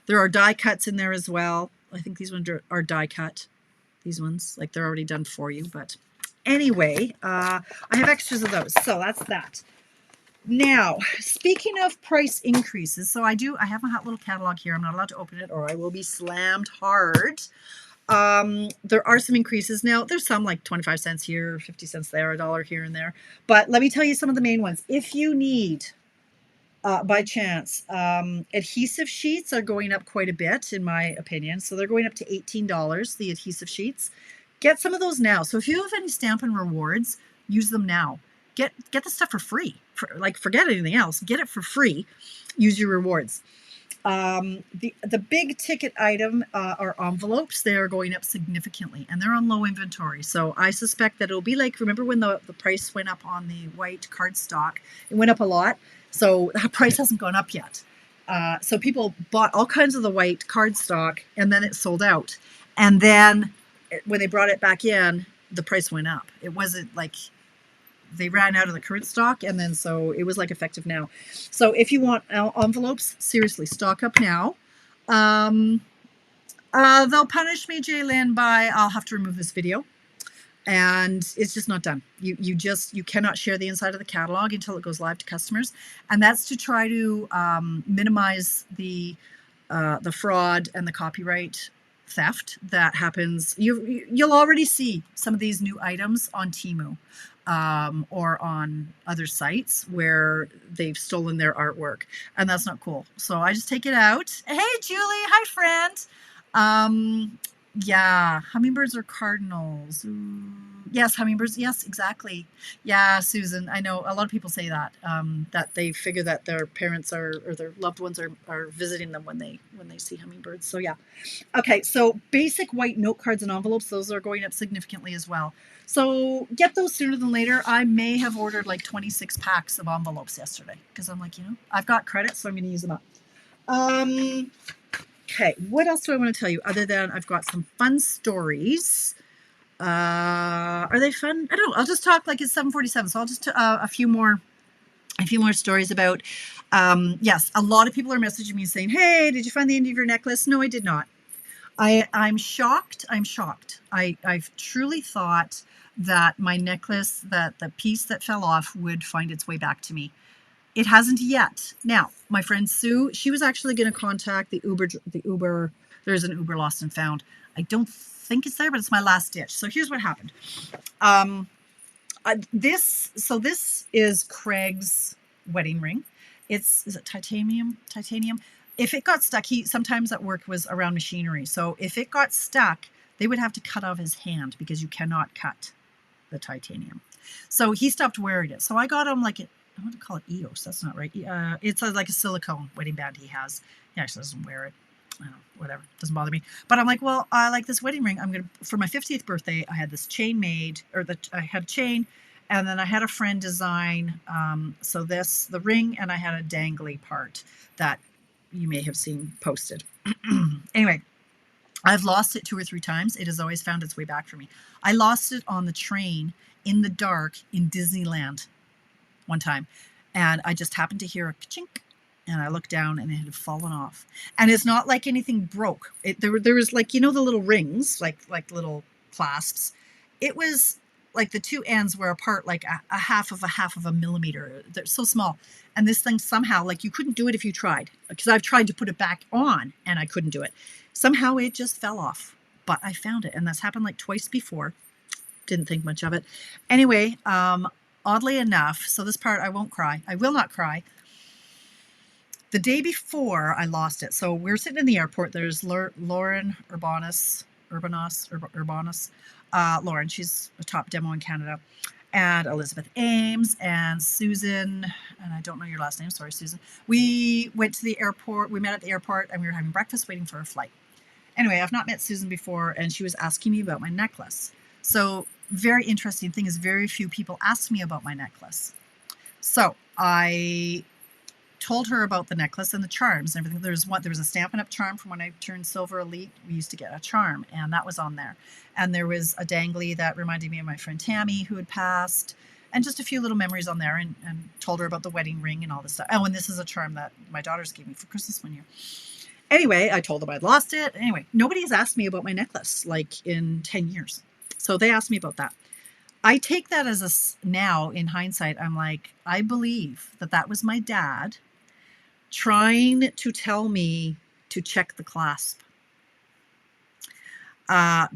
there are die cuts in there as well. I think these ones are die cut. These ones, like they're already done for you. But anyway, I have extras of those. So that's that. Now, speaking of price increases, so I have a hot little catalog here. I'm not allowed to open it or I will be slammed hard. There are some increases. Now, there's some like 25 cents here, 50 cents there, $1 here and there. But let me tell you some of the main ones. If you need, by chance, adhesive sheets are going up quite a bit, in my opinion. So they're going up to $18, the adhesive sheets. Get some of those now. So if you have any Stampin' Rewards, use them now. Get the stuff for free. Forget anything else. Get it for free. Use your rewards. The big ticket item are envelopes. They are going up significantly, and they're on low inventory. So I suspect that it'll be like, remember when the price went up on the white cardstock? It went up a lot. So the price hasn't gone up yet. So people bought all kinds of the white cardstock, and then it sold out. And then when they brought it back in, the price went up. It wasn't like they ran out of the current stock, and then so it was like effective now. So if you want envelopes, seriously, stock up now. They'll punish me, Jaylyn, by I'll have to remove this video, and it's just not done. You cannot share the inside of the catalog until it goes live to customers, and that's to try to minimize the fraud and the copyright theft that happens. You'll already see some of these new items on Temu. Or on other sites where they've stolen their artwork, and that's not cool. So I just take it out. Hey, Julie. Hi, friend. Yeah, hummingbirds are cardinals. Ooh. Yes, hummingbirds. Yes, exactly. Yeah, Susan. I know a lot of people say that that they figure that their parents or their loved ones are visiting them when they see hummingbirds. So yeah. Okay, so basic white note cards and envelopes, those are going up significantly as well. So get those sooner than later. I may have ordered like 26 packs of envelopes yesterday because I'm like, I've got credit, so I'm going to use them up. Okay, what else do I want to tell you other than I've got some fun stories? Are they fun? I don't know. I'll just talk like it's 7:47, so I'll just a few more stories about. Yes, a lot of people are messaging me saying, "Hey, did you find the end of your necklace?" No, I did not. I'm shocked. I'm shocked. I've truly thought that my necklace, that the piece that fell off, would find its way back to me. It hasn't yet. Now, my friend Sue, she was actually going to contact the Uber. There's an Uber lost and found. I don't think it's there, but it's my last ditch. So here's what happened. This is Craig's wedding ring. Is it titanium? If it got stuck, he sometimes at work was around machinery. So if it got stuck, they would have to cut off his hand because you cannot cut the titanium. So he stopped wearing it. So I got him like I want to call it EOS. That's not right. It's like a silicone wedding band he has. He actually doesn't wear it. I don't know, whatever. Doesn't bother me. But I'm like, well, I like this wedding ring. For my 50th birthday, I had this chain made, I had a chain, and then I had a friend design. So the ring, and I had a dangly part that you may have seen posted. Anyway, I've lost it 2 or 3 times. It has always found its way back for me. I lost it on the train in the dark in Disneyland one time, and I just happened to hear a chink, and I looked down and it had fallen off. And it's not like anything broke. There was like, the little rings, like little clasps. It was like the 2 ends were apart like a half of a millimeter. They're so small. And this thing somehow, like, you couldn't do it if you tried, because I've tried to put it back on and I couldn't do it. Somehow it just fell off, but I found it, and that's happened like twice before. Didn't think much of it. Anyway, oddly enough, so this part I won't cry. I will not cry. The day before I lost it, so we're sitting in the airport. There's Lauren Urbanus, Urbanos, Lauren, she's a top demo in Canada, and Elizabeth Ames and Susan, and I don't know your last name, sorry, Susan. We went to the airport, we met at the airport, and we were having breakfast waiting for our flight. Anyway, I've not met Susan before, and she was asking me about my necklace. So, very interesting thing is very few people ask me about my necklace. So, I told her about the necklace and the charms and everything. There was a Stampin' Up! Charm from when I turned Silver Elite. We used to get a charm, and that was on there. And there was a dangly that reminded me of my friend Tammy, who had passed, and just a few little memories on there, and told her about the wedding ring and all this stuff. Oh, and this is a charm that my daughters gave me for Christmas one year. Anyway, I told them I'd lost it. Anyway, nobody has asked me about my necklace like in 10 years. So they asked me about that. I take that as now in hindsight, I'm like, I believe that was my dad trying to tell me to check the clasp,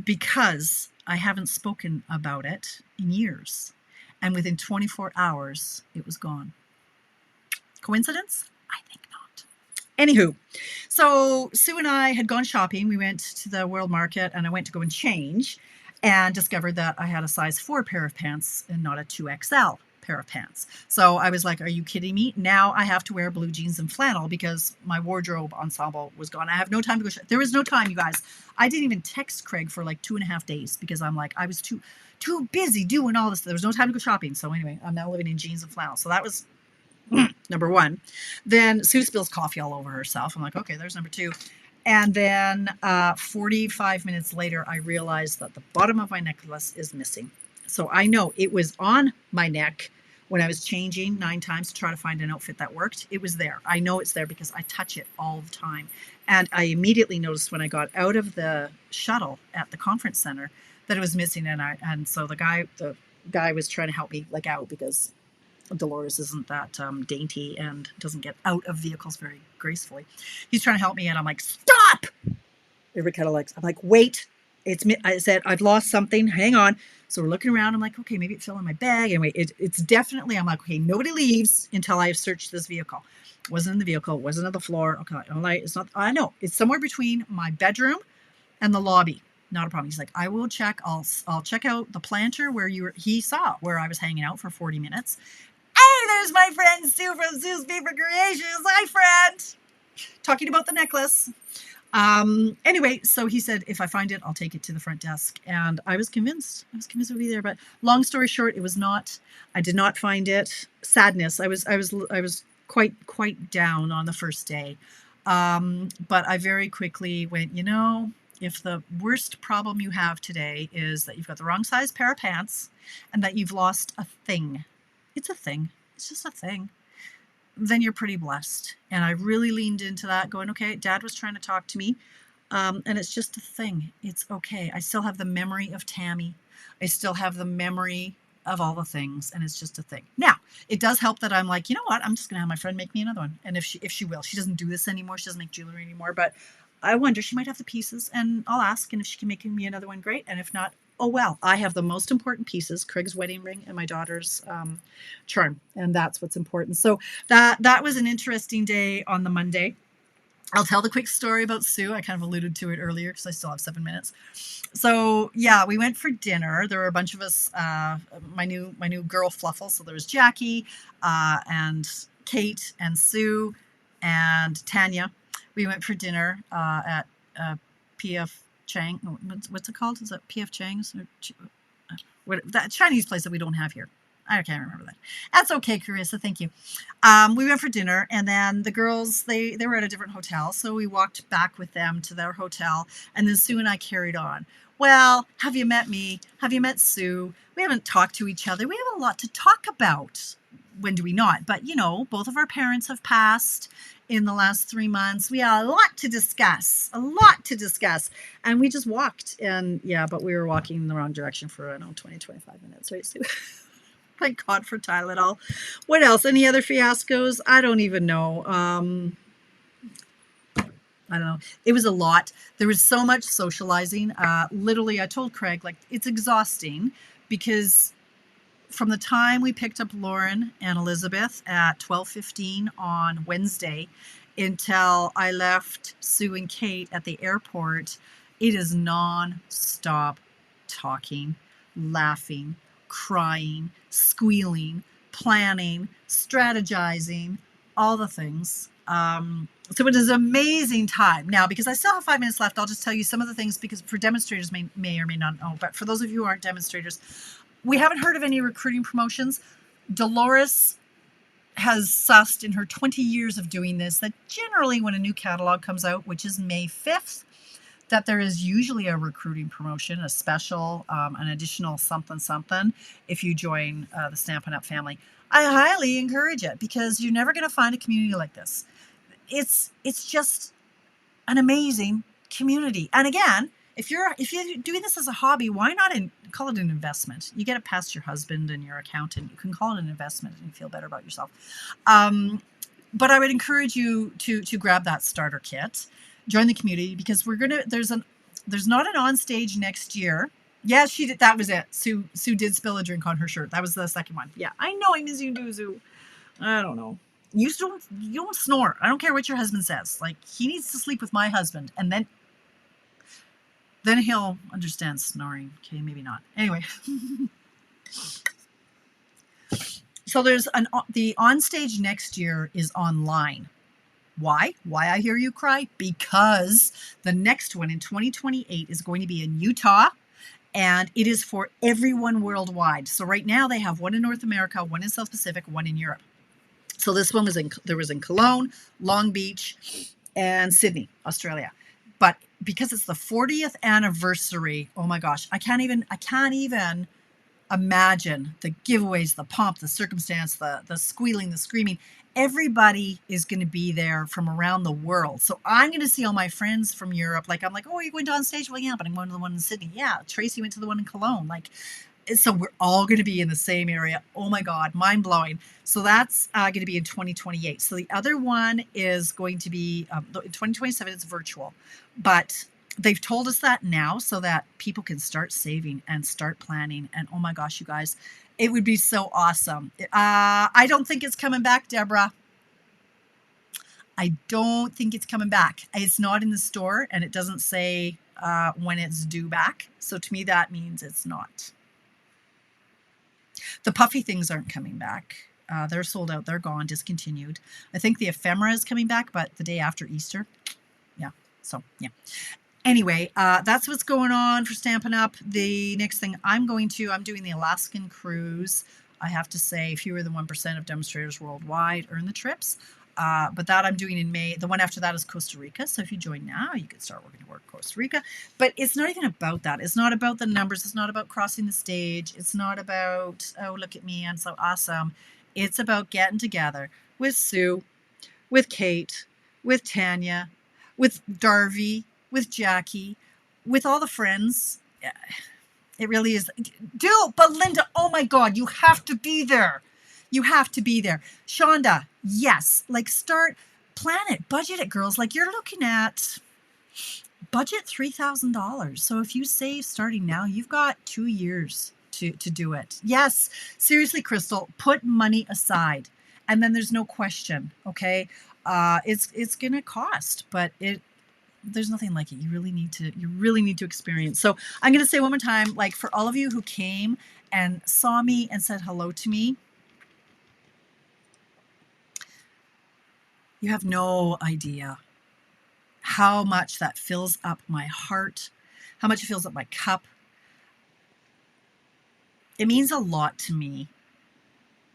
because I haven't spoken about it in years. And within 24 hours, it was gone. Coincidence? I think not. Anywho, so Sue and I had gone shopping. We went to the World Market, and I went to go and change and discovered that I had a size 4 pair of pants and not a 2XL pair of pants. So I was like, are you kidding me? Now I have to wear blue jeans and flannel because my wardrobe ensemble was gone. I have no time to go. There was no time, you guys. I didn't even text Craig for like 2.5 days because I'm like, I was too busy doing all this. There was no time to go shopping. So anyway, I'm now living in jeans and flannel. So that was number one. Then Sue spills coffee all over herself. I'm like, okay, there's number two. And then 45 minutes later, I realized that the bottom of my necklace is missing. So I know it was on my neck when I was changing 9 times to try to find an outfit that worked. It was there. I know it's there because I touch it all the time. And I immediately noticed when I got out of the shuttle at the conference center that it was missing. And so the guy was trying to help me like out because Delores isn't that dainty and doesn't get out of vehicles very gracefully. He's trying to help me, and I'm like, stop! Everybody kind of like, I'm like, wait. I said, I've lost something. Hang on. So we're looking around. I'm like, okay, maybe it fell in my bag. Anyway, it's definitely, I'm like, okay, nobody leaves until I have searched this vehicle. It wasn't in the vehicle. It wasn't on the floor. Okay, it's not, I know. It's somewhere between my bedroom and the lobby. Not a problem. He's like, I will check. I'll check out the planter where he saw where I was hanging out for 40 minutes. Hey, there's my friend Sue from Sue's Favorite Creations. Hi, friend. Talking about the necklace. Anyway, so he said, if I find it, I'll take it to the front desk. And I was convinced it would be there. But long story short, it was not. I did not find it. Sadness. I was quite down on the first day. But I very quickly went, if the worst problem you have today is that you've got the wrong size pair of pants and that you've lost a thing, it's a thing. It's just a thing. Then you're pretty blessed. And I really leaned into that going, okay, Dad was trying to talk to me. And it's just a thing. It's okay. I still have the memory of Tammy. I still have the memory of all the things. And it's just a thing. Now, it does help that I'm like, you know what? I'm just going to have my friend make me another one. And if she will, she doesn't do this anymore. She doesn't make jewelry anymore. But I wonder, she might have the pieces, and I'll ask. And if she can make me another one, great. And if not, oh well, I have the most important pieces, Craig's wedding ring and my daughter's charm, and that's what's important. So that was an interesting day on the Monday. I'll tell the quick story about Sue. I kind of alluded to it earlier because I still have 7 minutes. So yeah, we went for dinner. There were a bunch of us, my new girl Fluffle. So there was Jackie and Kate and Sue and Tanya. We went for dinner at PF Chang. What's it called? Is it PF Chang's? That Chinese place that we don't have here. I can't remember that. That's okay, Carissa. Thank you. We went for dinner, and then the girls, they were at a different hotel, so we walked back with them to their hotel, and then Sue and I carried on. Well, have you met me? Have you met Sue? We haven't talked to each other. We have a lot to talk about. When do we not? But, both of our parents have passed in the last 3 months. We had a lot to discuss. And we just walked. And yeah, but we were walking in the wrong direction for, 20, 25 minutes, right, Sue? Thank God for Tylenol. What else? Any other fiascos? I don't even know. I don't know. It was a lot. There was so much socializing. Literally, I told Craig, it's exhausting because from the time we picked up Lauren and Elizabeth at 12:15 on Wednesday until I left Sue and Kate at the airport, It is non-stop talking, laughing, crying, squealing, planning, strategizing, all the things. So it is an amazing time. Now, because I still have 5 minutes left, I'll just tell you some of the things, because for demonstrators may or may not know, but for those of you who aren't demonstrators, we haven't heard of any recruiting promotions. Delores has sussed in her 20 years of doing this that generally when a new catalog comes out, which is May 5th, that there is usually a recruiting promotion, a special, an additional something if you join the Stampin' Up! Family. I highly encourage it because you're never going to find a community like this. It's just an amazing community. And again, if you're doing this as a hobby, why not call it an investment? You get it past your husband and your accountant. You can call it an investment and feel better about yourself. But I would encourage you to grab that starter kit, join the community, because there's not an OnStage next year. Yeah, she did. That was it. Sue did spill a drink on her shirt. That was the second one. Yeah, I know I miss you do, Sue. I don't know. You don't snore. I don't care what your husband says. Like, he needs to sleep with my husband, and then he'll understand snoring. Okay, maybe not. Anyway. So the OnStage next year is online. Why? Why, I hear you cry? Because the next one in 2028 is going to be in Utah, and it is for everyone worldwide. So right now they have one in North America, one in South Pacific, one in Europe. So this one was in Cologne, Long Beach, and Sydney, Australia. But because it's the 40th anniversary, oh my gosh, I can't even imagine the giveaways, the pomp, the circumstance, the squealing, the screaming. Everybody is going to be there from around the world. So I'm going to see all my friends from Europe. Like, I'm like, oh, are you going to OnStage? Well, yeah, but I'm going to the one in Sydney. Yeah, Tracy went to the one in Cologne. Like, so we're all going to be in the same area. Oh my God, mind blowing. So that's going to be in 2028. So the other one is going to be in 2027. It's virtual, but they've told us that now so that people can start saving and start planning. And oh my gosh, you guys, it would be so awesome. I don't think it's coming back, Deborah. I don't think it's coming back. It's not in the store, and it doesn't say when it's due back. So to me, that means it's not. The puffy things aren't coming back. They're sold out. They're gone, discontinued. I think the ephemera is coming back, but the day after Easter. Yeah. So, yeah. Anyway, that's what's going on for Stampin' Up! The next thing I'm doing the Alaskan cruise. I have to say, fewer than 1% of demonstrators worldwide earn the trips. But that I'm doing in May. The one after that is Costa Rica. So if you join now, you could start working toward Costa Rica. But it's not even about that. It's not about the numbers. It's not about crossing the stage. It's not about, oh, look at me, I'm so awesome. It's about getting together with Sue, with Kate, with Tanya, with Darby, with Jackie, with all the friends. It really is. But Linda, oh my God, you have to be there. You have to be there. Shonda, yes. Like, plan it, budget it, girls. Like, you're looking at budget $3,000. So if you save starting now, you've got 2 years to do it. Yes, seriously, Crystal, put money aside, and then there's no question. Okay, it's gonna cost, but there's nothing like it. You really need to experience. So I'm gonna say one more time, like, for all of you who came and saw me and said hello to me, you have no idea how much that fills up my heart, how much it fills up my cup. It means a lot to me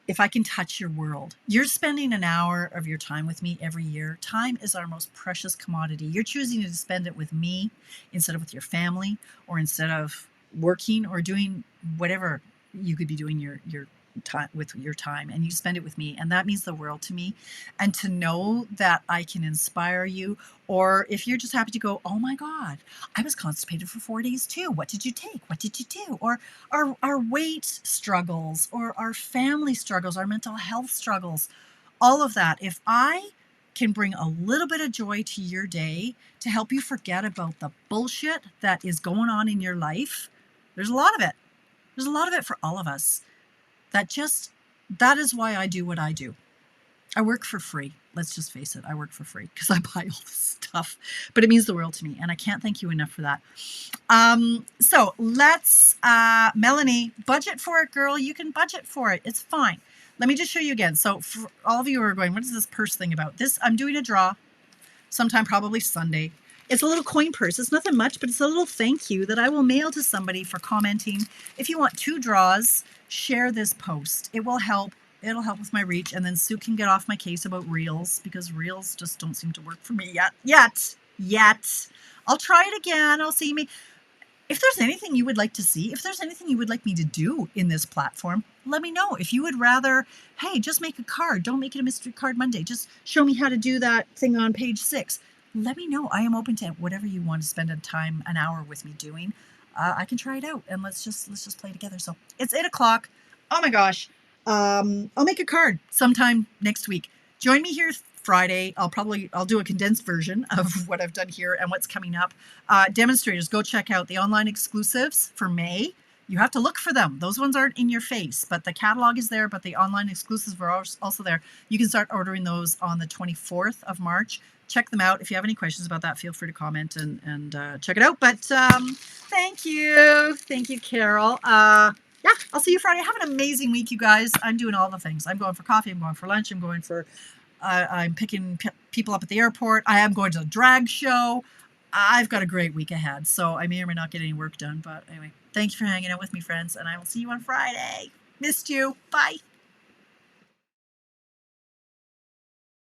if I can touch your world. You're spending an hour of your time with me every year. Time is our most precious commodity. You're choosing to spend it with me instead of with your family, or instead of working or doing whatever you could be doing your time with your time, and you spend it with me, and that means the world to me. And to know that I can inspire you, or if you're just happy to go, oh my God, I was constipated for 4 days too. What did you take? What did you do? Or our weight struggles, or our family struggles, our mental health struggles, all of that. If I can bring a little bit of joy to your day to help you forget about the bullshit that is going on in your life, there's a lot of it. There's a lot of it for all of us. That is why I do what I do. I work for free. Let's just face it. I work for free because I buy all this stuff, but it means the world to me, and I can't thank you enough for that. So let's, Melanie, budget for it, girl. You can budget for it. It's fine. Let me just show you again. So for all of you who are going, what is this purse thing about? This, I'm doing a draw sometime probably Sunday. It's a little coin purse. It's nothing much, but it's a little thank you that I will mail to somebody for commenting. If you want 2 draws, share this post. It will help. It'll help with my reach, and then Sue can get off my case about reels because reels just don't seem to work for me yet. I'll try it again. I'll see me. If there's anything you would like to see, if there's anything you would like me to do in this platform, let me know. If you would rather, hey, just make a card. Don't make it a Mystery Card Monday. Just show me how to do that thing on page 6. Let me know. I am open to whatever you want to spend an hour with me doing. I can try it out, and let's just play together. So it's 8 o'clock. Oh my gosh. I'll make a card sometime next week. Join me here Friday. I'll do a condensed version of what I've done here and what's coming up. Demonstrators, go check out the online exclusives for May. You have to look for them. Those ones aren't in your face, but the catalog is there, but the online exclusives are also there. You can start ordering those on the 24th of March. Check them out. If you have any questions about that, feel free to comment and check it out. But thank you. Thank you, Carol. Yeah, I'll see you Friday. Have an amazing week, you guys. I'm doing all the things. I'm going for coffee. I'm going for lunch. I'm picking people up at the airport. I am going to a drag show. I've got a great week ahead, so I may or may not get any work done. But anyway, thank you for hanging out with me, friends, and I will see you on Friday. Missed you. Bye.